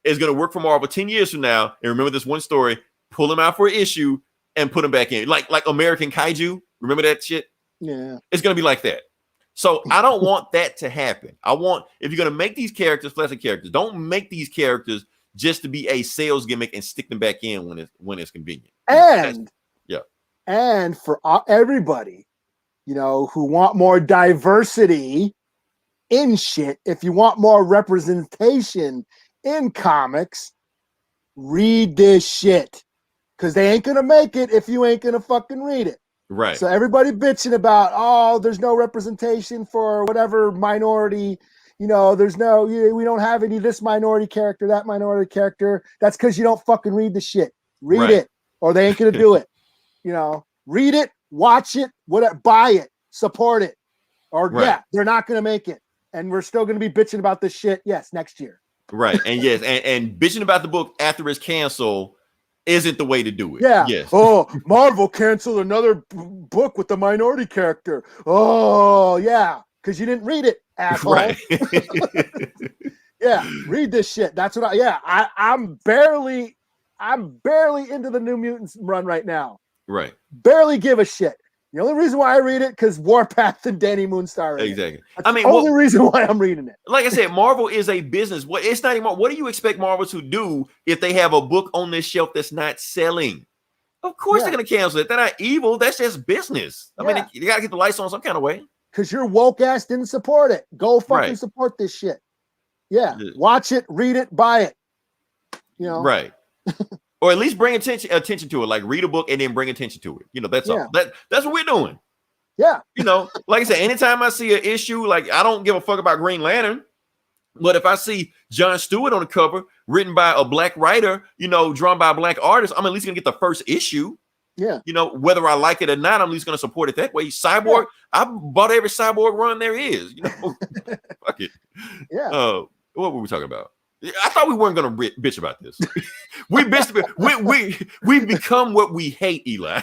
is going to work for Marvel 10 years from now, and remember this one story, pull him out for an issue and put him back in, like American Kaiju. Remember that shit? Yeah. It's going to be like that. So I don't want that to happen. If you're going to make these characters pleasant characters, don't make these characters just to be a sales gimmick and stick them back in when it's convenient. And for everybody, who want more diversity in shit, if you want more representation in comics, read this shit. Because they ain't going to make it if you ain't going to fucking read it. Right. So everybody bitching about, there's no representation for whatever minority, we don't have any this minority character, that minority character. That's because you don't fucking read the shit. Read it, or they ain't gonna do it. Read it, watch it, buy it, support it, or they're not gonna make it, and we're still gonna be bitching about this shit. Yes, next year. Right, and and bitching about the book after it's canceled isn't the way to do it. Yeah. Yes. Oh, Marvel canceled another book with the minority character. Oh, yeah. Because you didn't read it, asshole. Right. Yeah. Read this shit. That's what I'm barely into the New Mutants run right now. Right. Barely give a shit. The only reason why I read it because Warpath and Danny Moonstar. Exactly. That's the only reason why I'm reading it. Like I said, Marvel is a business. It's not even. What do you expect Marvel to do if they have a book on this shelf that's not selling? Of course they're gonna cancel it. They're not evil. That's just business. I mean, you gotta get the lights on some kind of way. Because your woke ass didn't support it. Go fucking support this shit. Yeah. Watch it, read it, buy it. Right. Or at least bring attention to it. Like read a book and then bring attention to it. That's all. That's what we're doing. Yeah. Like I said, anytime I see an issue, like I don't give a fuck about Green Lantern. But if I see Jon Stewart on the cover, written by a black writer, drawn by a black artist, I'm at least gonna get the first issue. Yeah. Whether I like it or not, I'm at least gonna support it that way. Cyborg, I bought every Cyborg run there is. Fuck it. Yeah. What were we talking about? I thought we weren't gonna bitch about this. we bitch. We've become what we hate, Eli.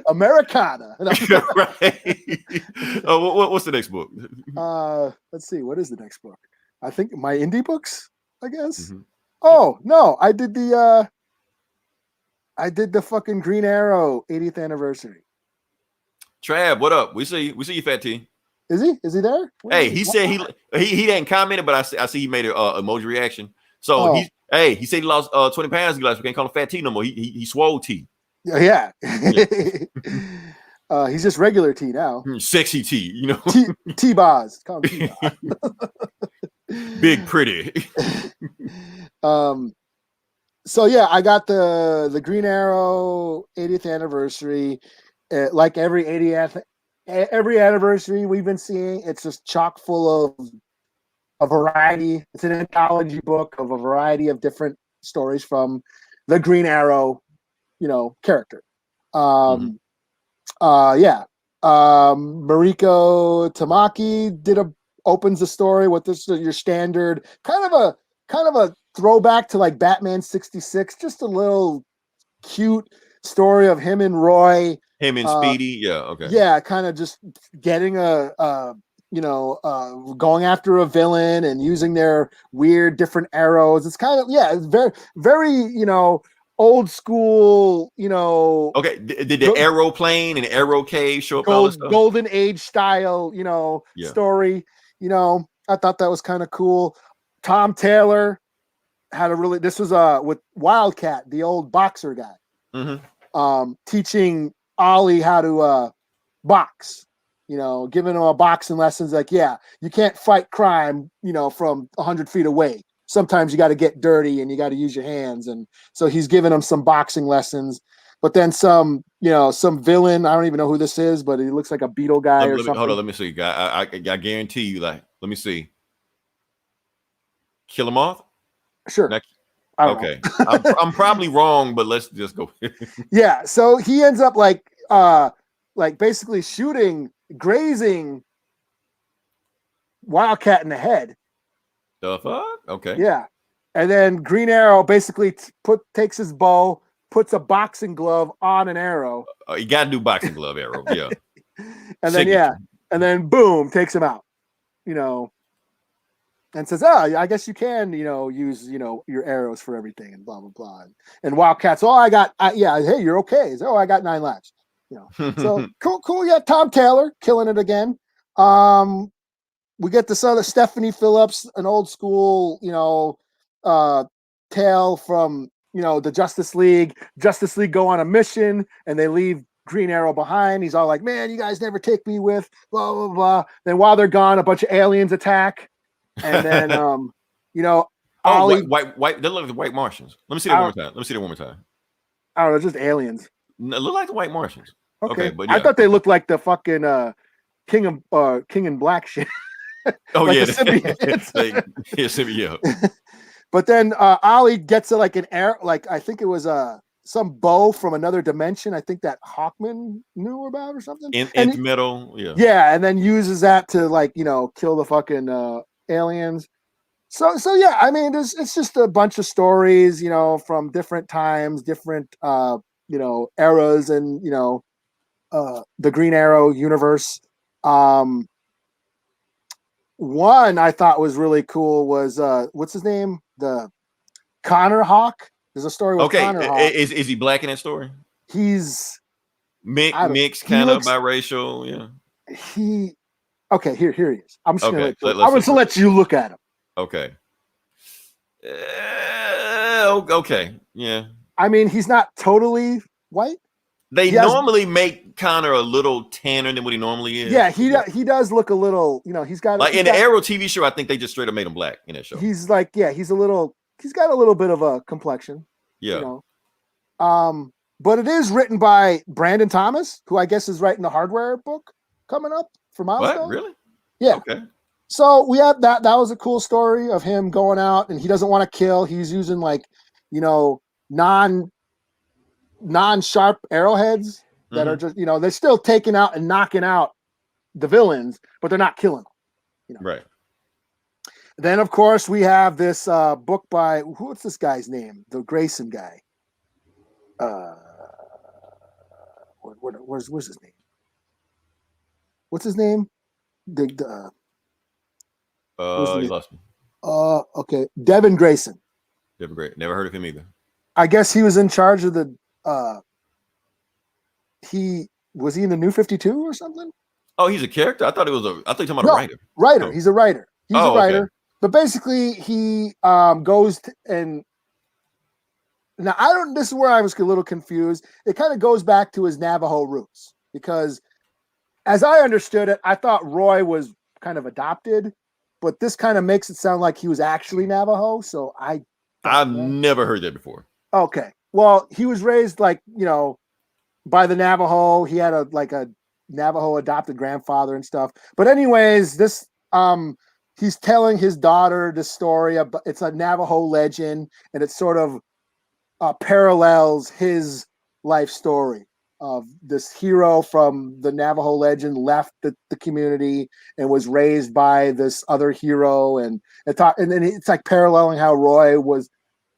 Americana. Right. What's the next book? Let's see. What is the next book? I think my indie books, I guess. Mm-hmm. Oh no, I did the fucking Green Arrow 80th anniversary. Trav, what up? We see you, Fat T. Is he there? Hey, he said he didn't comment it, but I see he made an emoji reaction. So he said he lost 20 pounds. We can't call him Fat T no more. He swole T. Yeah. He's just regular T now. Sexy T, T-Boz. Call him T-Boz. Big pretty. So yeah, I got the Green Arrow 80th anniversary. Like every anniversary we've been seeing, it's just chock full of a variety. It's an anthology book of a variety of different stories from the Green Arrow, character. Mariko Tamaki opens the story with this your standard kind of a throwback to like Batman 66, just a little cute story of him and Roy. Him and Speedy, okay. Yeah, kind of just getting going after a villain and using their weird different arrows. It's kind of it's very, very, old school, Okay, did the aeroplane and arrow cave show up? Golden Age style, story. I thought that was kind of cool. Tom Taylor had this was with Wildcat, the old boxer guy, teaching Ollie how to box, giving him a boxing lessons. Like, you can't fight crime, from 100 feet away. Sometimes you got to get dirty and you got to use your hands. And so he's giving him some boxing lessons. But then some villain, I don't even know who this is, but he looks like a Beetle guy or something. Hold on, let me see. I guarantee you, let me see. Kill him off? Sure. Okay. I'm probably wrong, but let's just go. Yeah. So he ends up like basically grazing Wildcat in the head. The fuck? Okay. Yeah. And then Green Arrow basically takes his bow, puts a boxing glove on an arrow. You got to do boxing glove arrow. Yeah. and then boom, takes him out, and says, I guess you can, use, your arrows for everything and blah, blah, blah. And Wildcat's, hey, you're okay. So, I got 9 lives. So cool. Yeah. Tom Taylor killing it again. We get this other Stephanie Phillips, an old school, tale from, the Justice League. Justice League go on a mission and they leave Green Arrow behind. He's all like, man, you guys never take me with, blah, blah, blah. Then while they're gone, a bunch of aliens attack. And then, Ollie, white. They look like the White Martians. Let me see that one more time. I don't know, just aliens. It look like the White Martians. Okay, but I thought they looked like the fucking King in Black shit. Oh like yeah, symbiote. But then Ollie gets like an air, like I think it was some bow from another dimension. I think that Hawkman knew about or something. Nth metal, yeah. Yeah, and then uses that to kill the fucking aliens. So yeah, I mean, it's just a bunch of stories, from different times, different eras, and the Green Arrow universe. One I thought was really cool was what's his name? The Connor Hawk. There's a story with Connor Hawk. Is he black in that story? He's mixed, kind of biracial. Yeah. Here he is. I'm just gonna let you look at him. Okay. Okay. Yeah. I mean, he's not totally white. They normally make Connor a little tanner than what he normally is. Yeah, he does look a little. He's got the Arrow TV show. I think they just straight up made him black in that show. He's like, he's got a little bit of a complexion. Yeah. But it is written by Brandon Thomas, who I guess is writing the Hardware book coming up for Milestone. What? Really? Yeah. Okay. So we had that. That was a cool story of him going out, and he doesn't want to kill. He's using like, you know, non-sharp arrowheads that are just, you know, they're still taking out and knocking out the villains, but they're not killing them. You know. Right. Then of course we have this book by what's this guy's name? The Grayson guy. Where's his name? What's his name? You lost me. Okay, Devin Grayson. Devin Gray. Never heard of him either. I guess he was in charge of the. He was he in the New 52 or something? Oh, he's a character. I thought he was a. I thought you were talking about a writer. Writer. Oh. He's a writer. He's a writer. Okay. But basically, he goes and now I don't. This is where I was a little confused. It kind of goes back to his Navajo roots because, as I understood it, I thought Roy was kind of adopted, but this kind of makes it sound like he was actually Navajo. So I've never heard that before. Okay, well, he was raised like by the Navajo. He had a Navajo adopted grandfather and stuff. But anyways, this he's telling his daughter the story about it's a Navajo legend, and it sort of parallels his life story of this hero from the Navajo legend left the community and was raised by this other hero, and then it's like paralleling how Roy was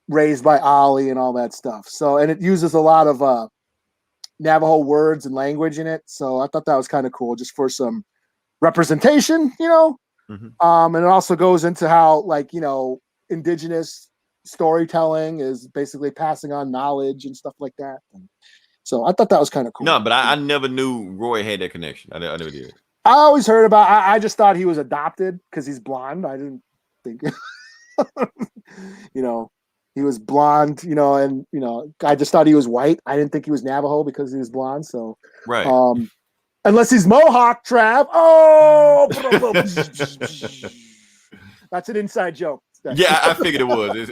raised by Ollie and all that stuff. So, and it uses a lot of Navajo words and language in it. So I thought that was kind of cool just for some representation, and it also goes into how indigenous storytelling is basically passing on knowledge and stuff like that. And so I thought that was kind of cool. No, but I never knew Roy had that connection. I never did. I always heard about, I just thought he was adopted because he's blonde. I didn't think, he was blonde, and, I just thought he was white. I didn't think he was Navajo because he was blonde. So, right. Unless he's Mohawk, Trav. Oh, that's an inside joke. Yeah, I figured it was.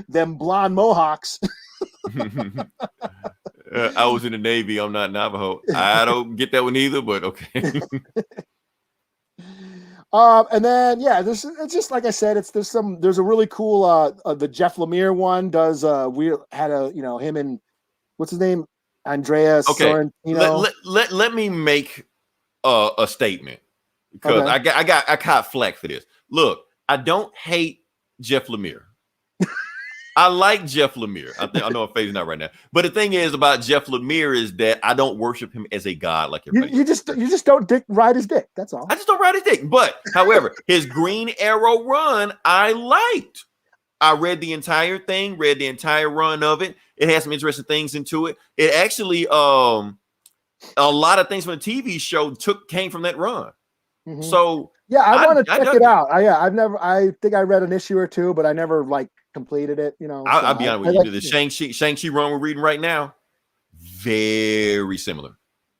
Them blonde Mohawks. I was in the Navy. I'm not Navajo. I don't get that one either, but okay. And then it's just like I said, there's a really cool the Jeff Lemire one does we had him and what's his name? Andrea Sorrentino. Let me make a statement because I got flack for this. Look, I don't hate Jeff Lemire. I like Jeff Lemire. I know I'm phasing out right now. But the thing is about Jeff Lemire is that I don't worship him as a god like everybody. You just don't ride his dick. That's all. I just don't ride his dick. But however, his Green Arrow run, I liked. I read the entire thing, read the entire run of it. It has some interesting things into it. It actually a lot of things from the TV show came from that run. Mm-hmm. So yeah, I want to check it out. I think I read an issue or two, but I never completed it. I'll be honest with you. The Shang-Chi run we're reading right now, very similar.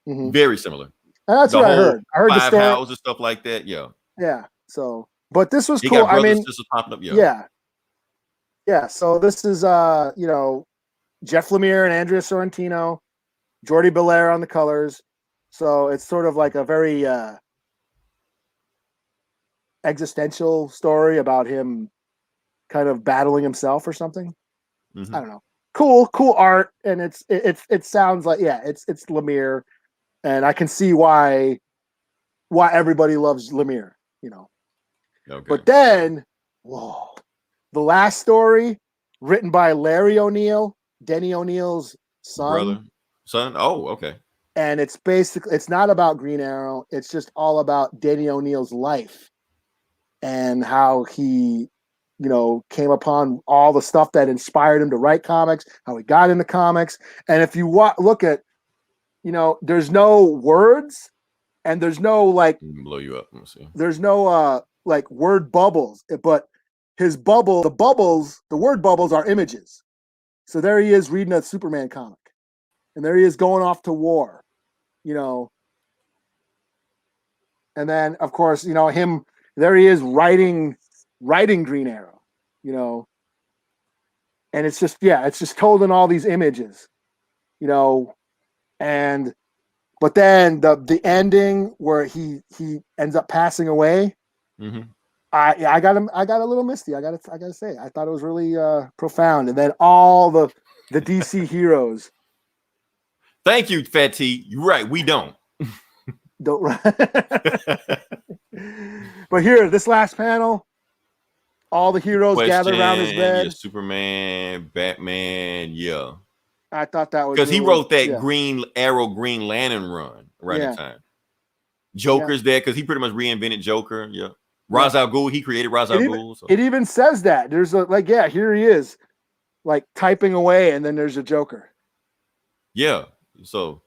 Mm-hmm. Very similar. And that's what I heard. I heard the story and stuff like that. Yeah. Yeah. So, but this was cool. I mean, popping up. Yeah. So this is Jeff Lemire and Andrea Sorrentino, Jordi Belair on the colors. So it's sort of like a very existential story about him kind of battling himself or something. Mm-hmm. I don't know. Cool art, and it sounds like it's Lemire, and I can see why everybody loves Lemire. Okay. But then, the last story written by Larry O'Neill, Denny O'Neill's son. Oh, okay. And it's not about Green Arrow. It's just all about Denny O'Neill's life and how he, came upon all the stuff that inspired him to write comics, how he got into comics. And if you look at, there's no words and there's no blow you up. Let me see. There's no word bubbles, but the word bubbles are images. So there he is reading a Superman comic, and there he is going off to war, and then of course, him, there he is writing Green Arrow, and it's just told in all these images, and But then the ending where he ends up passing away, I got a little misty. I gotta say, I thought it was really profound. And then all the DC heroes. Thank you, Fat T. You're right. We don't. But here, this last panel, all the heroes gather around his bed. Yeah, Superman, Batman, yeah. I thought that was because really, he wrote that yeah. Green Arrow, Green Lantern run around Yeah. the time. Joker's there because he pretty much reinvented Joker. Yeah, Ra's al Ghul, he created Ra's al Ghul. So. It even says that there's a here he is, like typing away, and then there's a Joker. Yeah, so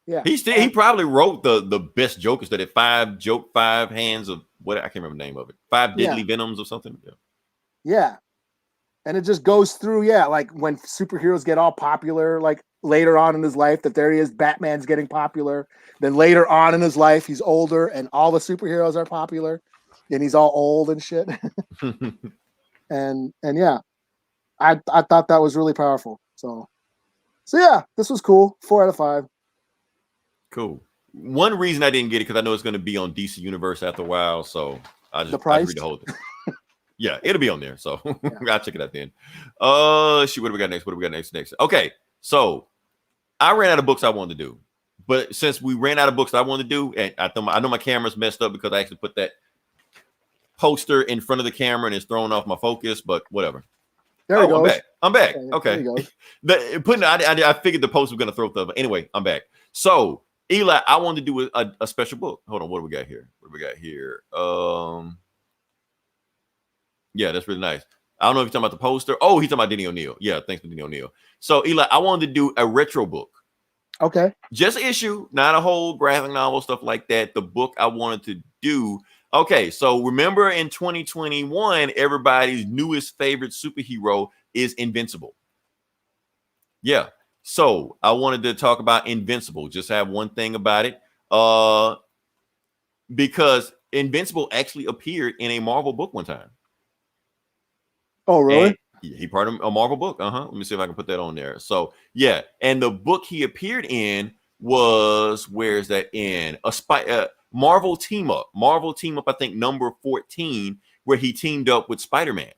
yeah, he probably wrote the best Jokers that had five hands of what I can't remember the name of it, five deadly venoms or something. Yeah, and it just goes through. Yeah, like when superheroes get all popular, like later on in his life, that there he is, Batman's getting popular. Then later on in his life, he's older, and all the superheroes are popular, and he's all old and shit. and yeah, I thought that was really powerful. So yeah, this was cool. 4 out of 5. Cool. One reason I didn't get it because I know it's going to be on DC Universe after a while, so I just read the whole thing. Yeah, it'll be on there, so I'll check it out then. Shoot, what do we got next? Okay, so I ran out of books I wanted to do, but since we ran out of books I wanted to do, and I know my camera's messed up because I actually put that poster in front of the camera and it's throwing off my focus, but whatever. There we go. I'm back. Okay. I figured the post was going to throw stuff. Anyway, I'm back. So, Eli, I wanted to do a special book. Hold on. What do we got here? Yeah, that's really nice. I don't know if you're talking about the poster. Oh, he's talking about Denny O'Neil. Yeah, thanks for Denny O'Neil. So, Eli, I wanted to do a retro book. Okay. Just an issue, not a whole graphic novel, stuff like that. The book I wanted to do. Okay, so remember in 2021, everybody's newest favorite superhero is Invincible. Yeah, so I wanted to talk about Invincible. Just have one thing about it. Because Invincible actually appeared in a Marvel book one time. Oh, really? And he part of a Marvel book. Let me see if I can put that on there. So, yeah, and the book he appeared in was, where's that in? Marvel Team Up, I think number 14, where he teamed up with Spider-Man.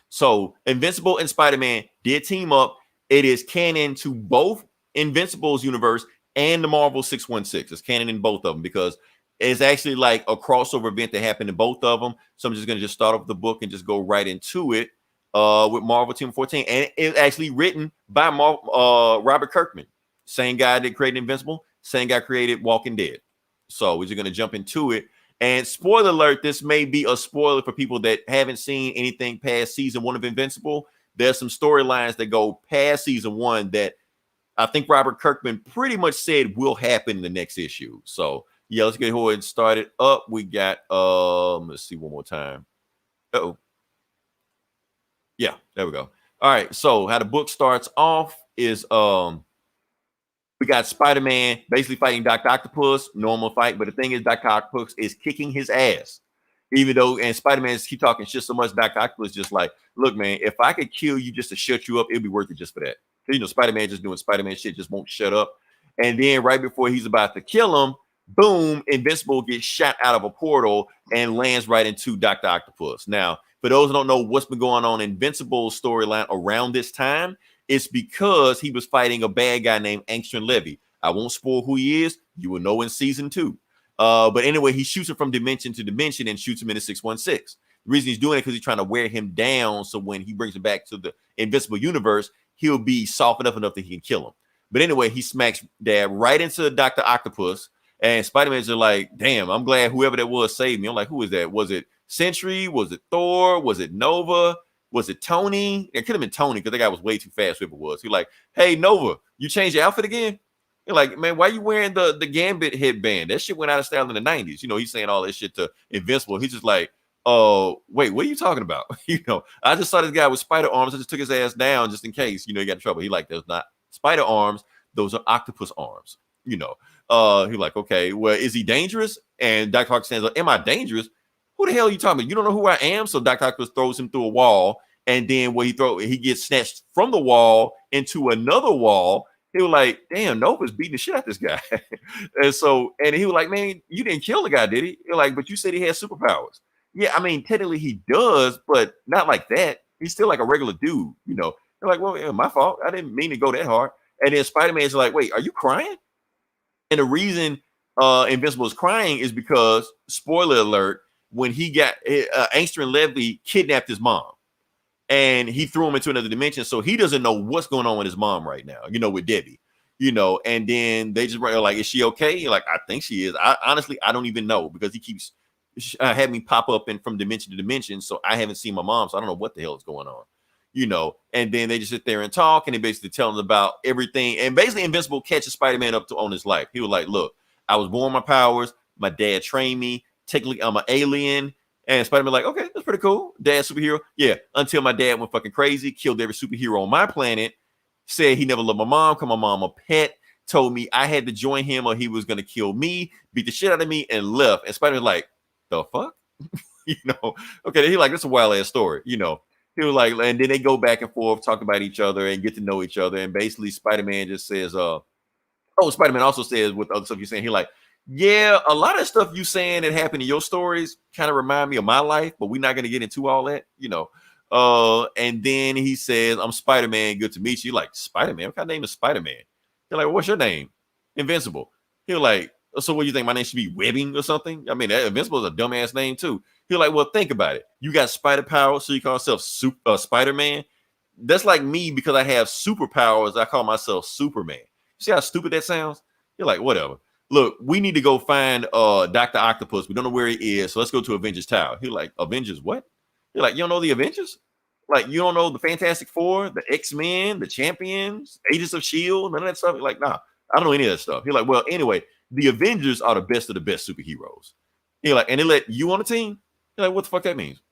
So Invincible and Spider-Man did team up. It is canon to both Invincible's universe and the Marvel 616. It's canon in both of them because it's actually like a crossover event that happened in both of them. So I'm just going to start off the book and just go right into it with Marvel Team 14. And it's actually written by Robert Kirkman, same guy that created Invincible, same guy created Walking Dead. So we're just going to jump into it. And spoiler alert, this may be a spoiler for people that haven't seen anything past season 1 of Invincible. There's some storylines that go past season 1 that I think Robert Kirkman pretty much said will happen in the next issue. So yeah, let's get ahead and start it up. We got, let's see one more time. Uh-oh. Yeah, there we go. All right, so how the book starts off is, we got Spider-Man basically fighting Dr. Octopus, normal fight. But the thing is, Dr. Octopus is kicking his ass. Even though, and Spider-Man keep talking shit so much, Dr. Octopus just like, look, man, if I could kill you just to shut you up, it'd be worth it just for that. You know, Spider-Man just doing Spider-Man shit, just won't shut up. And then right before he's about to kill him, boom, Invincible gets shot out of a portal and lands right into Dr. Octopus. Now, for those who don't know what's been going on in Invincible's storyline around this time, it's because he was fighting a bad guy named Angstrom Levy. I won't spoil who he is. You will know in season 2. But anyway, he shoots him from dimension to dimension and shoots him in the 616. The reason he's doing it because he's trying to wear him down. So when he brings him back to the Invincible universe, he'll be soft enough that he can kill him. But anyway, he smacks Dad right into Dr. Octopus. And Spider-Man's just like, damn, I'm glad whoever that was saved me. I'm like, who is that? Was it Sentry? Was it Thor? Was it Nova? Was it Tony? It could have been Tony because that guy was way too fast. Whoever it was, he's like, "Hey Nova, you changed your outfit again?" You're like, "Man, why you wearing the Gambit headband? That shit went out of style in the '90s." You know, he's saying all this shit to Invincible. He's just like, "Oh, wait, what are you talking about?" You know, I just saw this guy with spider arms. I just took his ass down just in case. You know, he got in trouble. He like, "Those not spider arms. Those are octopus arms." You know, he like, "Okay, well, is he dangerous?" And Dr. Octopus stands up, "Am I dangerous? Who the hell are you talking about? You don't know who I am?" So Dr. Octopus throws him through a wall. And then when he gets snatched from the wall into another wall, He was like, damn, Nova's beating the shit out of this guy. And he was like, man, you didn't kill the guy, did he? You're like, but you said he had superpowers. Yeah, I mean, technically he does, but not like that. He's still like a regular dude, you know. They're like, well, yeah, my fault. I didn't mean to go that hard. And then Spider-Man's like, wait, are you crying? And the reason Invincible is crying is because, spoiler alert, when he got Angstrom Levy kidnapped his mom. And he threw him into another dimension, so he doesn't know what's going on with his mom right now, you know, with Debbie, you know. And then they just were like, is she okay? You're like, I think she is. Honestly, I don't even know, because he keeps having me pop up from dimension to dimension, so I haven't seen my mom, so I don't know what the hell is going on, you know. And then they just sit there and talk, and they basically tell him about everything. And basically Invincible catches Spider-Man up on his life. He was like, look, I was born with my powers, my dad trained me, technically I'm an alien. And Spider-Man like, okay, that's pretty cool. Dad superhero. Yeah, until my dad went fucking crazy, killed every superhero on my planet, said he never loved my mom, called my mom a pet, told me I had to join him or he was going to kill me, beat the shit out of me, and left. And Spider-Man like, the fuck? You know? Okay, he like, that's a wild-ass story, you know? He was like, and then they go back and forth, talk about each other and get to know each other. And basically Spider-Man just says, Spider-Man also says, with other stuff you're saying, he like, yeah, a lot of stuff you saying that happened in your stories kind of remind me of my life, but we're not going to get into all that, you know. And then he says, I'm Spider-Man, good to meet you. You're like, Spider-Man? What kind of name is Spider-Man? You're like, well, what's your name? Invincible. He's like, so what do you think? My name should be Webbing or something? I mean, Invincible is a dumbass name too. He's like, well, think about it. You got spider power, so you call yourself Spider-Man. That's like me, because I have superpowers, I call myself Superman. See how stupid that sounds? You're like, whatever. Look, we need to go find Dr. Octopus. We don't know where he is, so let's go to Avengers Tower. He's like, Avengers what? You're like, you don't know the Avengers? Like, you don't know the Fantastic Four, the X-Men, the Champions, Agents of S.H.I.E.L.D., none of that stuff? You're like, nah, I don't know any of that stuff. He's like, well, anyway, the Avengers are the best of the best superheroes. He's like, and they let you on the team? You're like, what the fuck that means?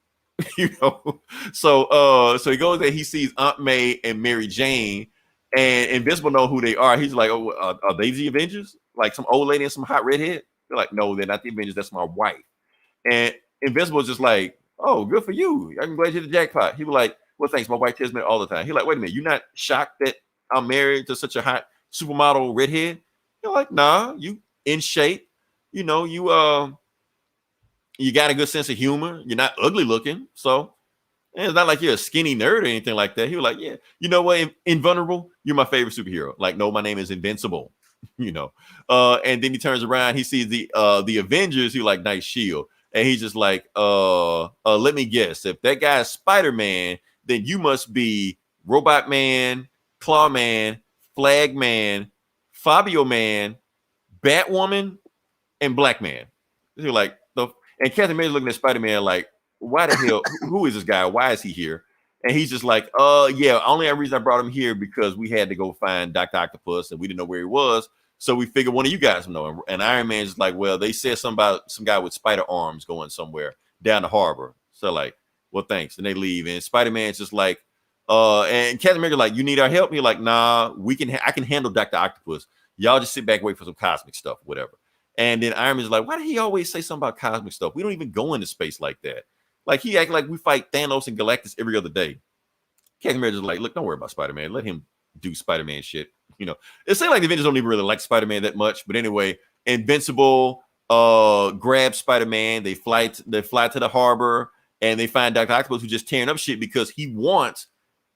You know? So he goes there, he sees Aunt May and Mary Jane, and Invincible know who they are. He's like, oh, are they the Avengers? Like some old lady and some hot redhead? They're like, no, they're not the Avengers. That's my wife. And Invincible is just like, oh, good for you. I'm glad you hit the jackpot. He was like, well, thanks. My wife tells me all the time. He's like, wait a minute. You're not shocked that I'm married to such a hot supermodel redhead? You're like, nah, you in shape. You know, you got a good sense of humor. You're not ugly looking. So and it's not like you're a skinny nerd or anything like that. He was like, yeah, you know what? Invulnerable, you're my favorite superhero. Like, no, my name is Invincible. You know, and then he turns around, he sees the Avengers. He's like, nice shield, and he's just like, let me guess, if that guy's Spider-Man, then you must be Robot Man, Claw Man, Flag Man, Fabio Man, Batwoman, and Black Man. He's like, and Captain America's looking at Spider-Man like, why the hell? Who is this guy? Why is he here? And he's just like, yeah, only reason I brought him here because we had to go find Dr. Octopus and we didn't know where he was. So we figured one of you guys know. And Iron Man's just like, well, they said something about some guy with spider arms going somewhere down the harbor. So like, well, thanks. And they leave. And Spider-Man's just like, and Captain America like, you need our help? And you're like, nah, I can handle Dr. Octopus. Y'all just sit back and wait for some cosmic stuff, whatever. And then Iron Man's like, why did he always say something about cosmic stuff? We don't even go into space like that. Like, he act like we fight Thanos and Galactus every other day. Captain America's like, look, don't worry about Spider-Man. Let him do Spider-Man shit. You know, it seems like the Avengers don't even really like Spider-Man that much. But anyway, Invincible grabs Spider-Man. They fly to the harbor and they find Dr. Octopus, who's just tearing up shit because he wants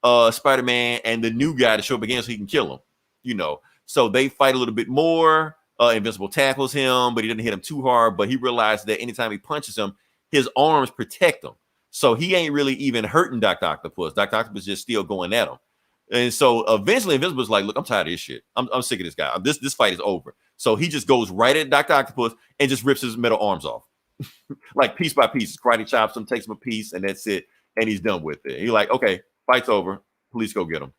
Spider-Man and the new guy to show up again so he can kill him. You know, so they fight a little bit more. Invincible tackles him, but he didn't hit him too hard. But he realized that anytime he punches him, his arms protect him. So he ain't really even hurting Dr. Octopus. Dr. Octopus is just still going at him. And so eventually Invisible's like, look, I'm tired of this shit. I'm sick of this guy. This fight is over. So he just goes right at Dr. Octopus and just rips his metal arms off. Like piece by piece. Karate chops him, takes him a piece, and that's it. And he's done with it. He's like, okay, fight's over. Police go get him.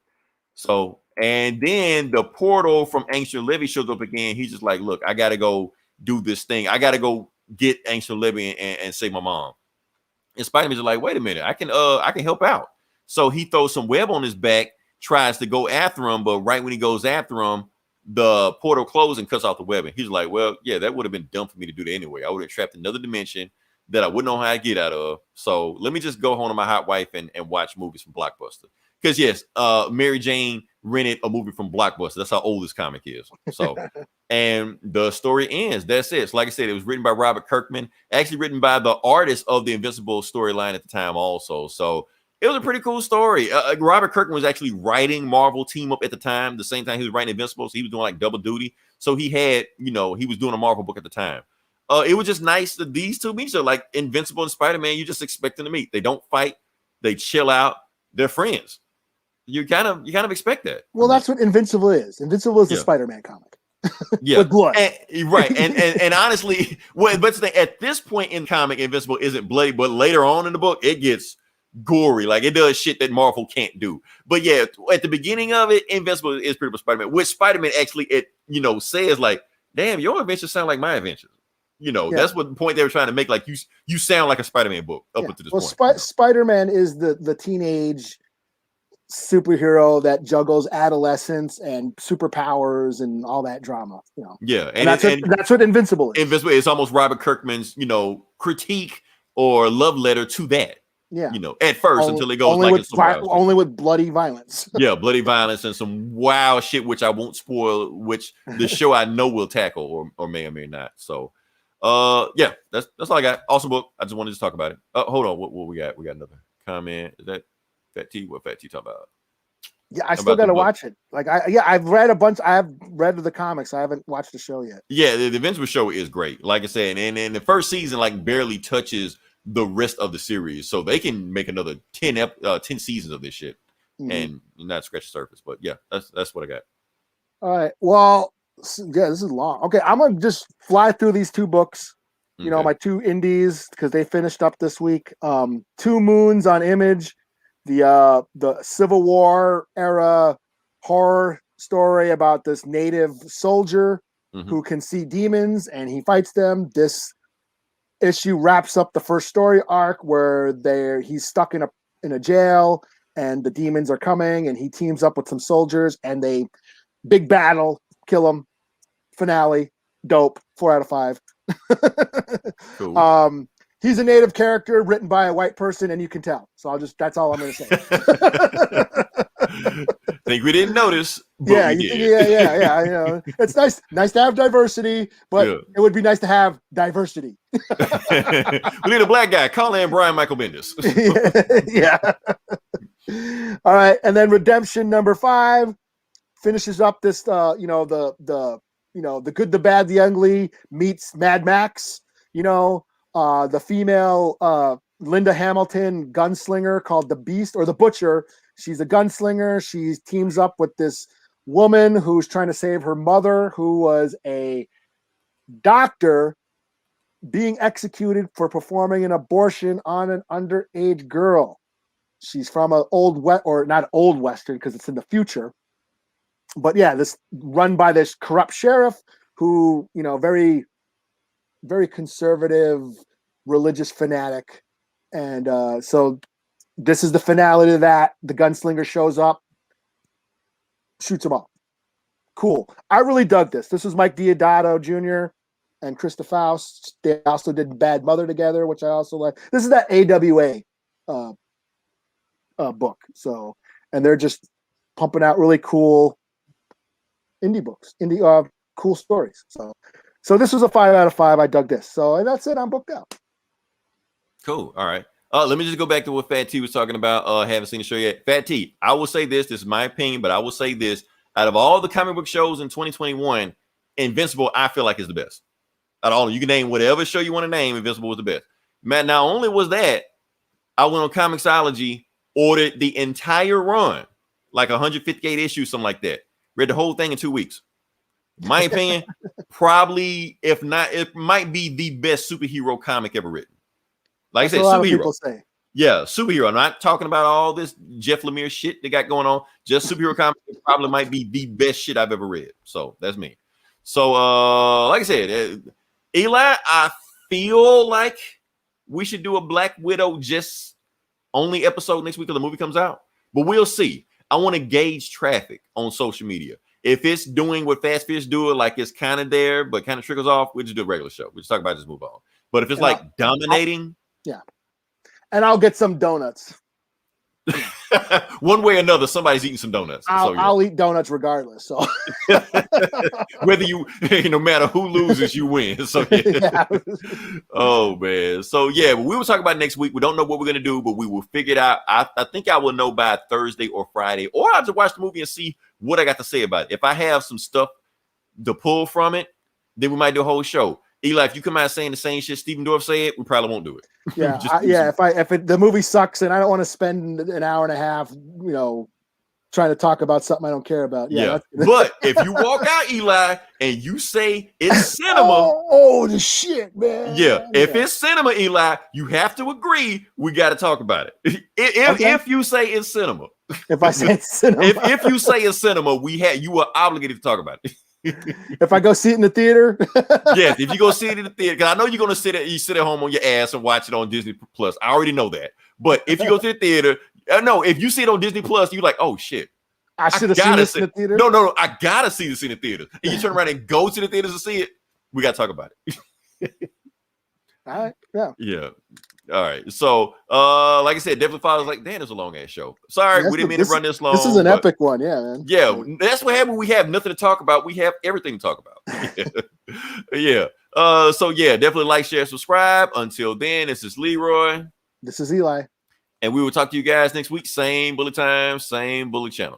So, and then the portal from Angstrom Levy shows up again. He's just like, look, I got to go do this thing. I got to go get Angstrom Levy and save my mom. And Spider-Man's like, wait a minute, I can help out. So he throws some web on his back, tries to go after him, but right when he goes after him, the portal closes and cuts off the web. And he's like, well, yeah, that would have been dumb for me to do that anyway. I would have trapped another dimension. that I wouldn't know how to get out of. So let me just go home to my hot wife and watch movies from Blockbuster. Because yes, Mary Jane rented a movie from Blockbuster. That's how old this comic is. So, and the story ends. That's it. So like I said, it was written by Robert Kirkman, actually written by the artist of the Invincible storyline at the time also. So it was a pretty cool story. Robert Kirkman was actually writing Marvel Team Up at the time. The same time he was writing Invincible. So he was doing like double duty. So he had, he was doing a Marvel book at the time. It was just nice that these two meet. So like Invincible and Spider-Man, you just expect them to meet. They don't fight. They chill out. They're friends. You kind of expect that. Well, that's what Invincible is. Invincible is the Spider-Man comic. Yeah, with blood. Right. And honestly, but at this point in comic, Invincible isn't bloody, but later on in the book, it gets gory. Like it does shit that Marvel can't do. But yeah, at the beginning of it, Invincible is pretty much Spider-Man. Which Spider-Man actually says like, damn, your adventures sound like my adventures. That's what the point they were trying to make. Like you sound like a Spider-Man book up until this point. Spider-Man is the teenage superhero that juggles adolescence and superpowers and all that drama. Yeah, and that's what Invincible is. Invincible is almost Robert Kirkman's critique or love letter to that. Yeah, at first until it goes only with bloody violence. Yeah, bloody violence and some wild shit, which I won't spoil, which the show I know will tackle or may or may not. So, yeah, that's all I got. Awesome book. I just wanted to talk about it. Hold on, what we got? We got another comment. Is that Fat T? What Fat T talking about? Yeah, I still got to watch it. Like, I've read a bunch. I have read the comics. I haven't watched the show yet. Yeah, the Invincible show is great. Like I said, and the first season like barely touches the rest of the series, so they can make another 10 seasons of this shit and not scratch the surface. But yeah, that's what I got. All right. Well, yeah, this is long. Okay, I'm gonna just fly through these two books. My two indies because they finished up this week. Two Moons on Image, the Civil War era horror story about this native soldier who can see demons and he fights them. This issue wraps up the first story arc where he's stuck in a jail and the demons are coming and he teams up with some soldiers and they big battle, kill him. Finale, dope. 4 out of 5. Cool. He's a native character written by a white person and you can tell. So that's all I'm going to say. Think we didn't notice. Yeah. It's nice to have diversity, but it would be nice to have diversity. We need a black guy. Call in Brian Michael Bendis. Yeah. All right, and then Redemption number 5 finishes up this. The Good, the Bad, the Ugly meets Mad Max. The female Linda Hamilton gunslinger called the Beast or the Butcher. She's a gunslinger. She teams up with this woman who's trying to save her mother, who was a doctor being executed for performing an abortion on an underage girl. She's from not old Western because it's in the future. But yeah, this run by this corrupt sheriff who, very, very conservative, religious fanatic. And so this is the finale to that. The gunslinger shows up, shoots him up. Cool. I really dug this. This was Mike Deodato Jr. and Krista Faust. They also did Bad Mother together, which I also like. This is that AWA book. So, and they're just pumping out really cool indie books, cool stories. So this was a 5 out of 5. I dug this. So that's it. I'm booked out. Cool. All right. Let me just go back to what Fat T was talking about. Haven't seen the show yet. Fat T, I will say this. This is my opinion, but I will say this. Out of all the comic book shows in 2021, Invincible, I feel like is the best. Out of all, you can name whatever show you want to name. Invincible was the best. Matt, not only was that, I went on Comixology, ordered the entire run, like 158 issues, something like that. Read the whole thing in 2 weeks. My opinion, probably, if not, it might be the best superhero comic ever written. Like I said, superhero. Yeah, superhero. I'm not talking about all this Jeff Lemire shit they got going on. Just superhero comic probably might be the best shit I've ever read. So that's me. So, like I said, Eli, I feel like we should do a Black Widow just only episode next week because the movie comes out. But we'll see. I want to gauge traffic on social media. If it's doing what Fast Fish do, like it's kind of there, but kind of trickles off, we'll just do a regular show. We'll just talk about it, just move on. But if it's like dominating, yeah, and I'll get some donuts. one way or another, somebody's eating some donuts. I'll eat donuts regardless. So whether no matter who loses, you win. So yeah. Oh man. So yeah, we will talk about next week. We don't know what we're gonna do, but we will figure it out. I think I will know by Thursday or Friday, or I'll just watch the movie and see what I got to say about it. If I have some stuff to pull from it, then we might do a whole show. Eli, if you come out saying the same shit Stephen Dorff said, we probably won't do it. Yeah, If the movie sucks and I don't want to spend an hour and a half, trying to talk about something I don't care about. Yeah. But if you walk out, Eli, and you say it's cinema, the shit, man. Yeah, if it's cinema, Eli, you have to agree. We got to talk about it. If you say it's cinema, if I say it's cinema, if you say it's cinema, you are obligated to talk about it. If I go see it in the theater, yes. If you go see it in the theater, because I know you're gonna sit at home on your ass and watch it on Disney Plus. I already know that. But if you go to the theater, no, if you see it on Disney Plus, you're like, oh shit, I should have seen this in the theater. No, I gotta see this in the theater. And you turn around and go to the theaters to see it. We gotta talk about it. All right. Yeah. Yeah. All right. So, like I said, definitely follows like, damn, it's a long ass show. Sorry, we didn't mean to run this long. This is an epic one, yeah, man. Yeah, that's what happened. We have nothing to talk about. We have everything to talk about. Yeah. So yeah, definitely like, share, subscribe. Until then, this is Leroy. This is Eli. And we will talk to you guys next week. Same bullet time, same bullet channel.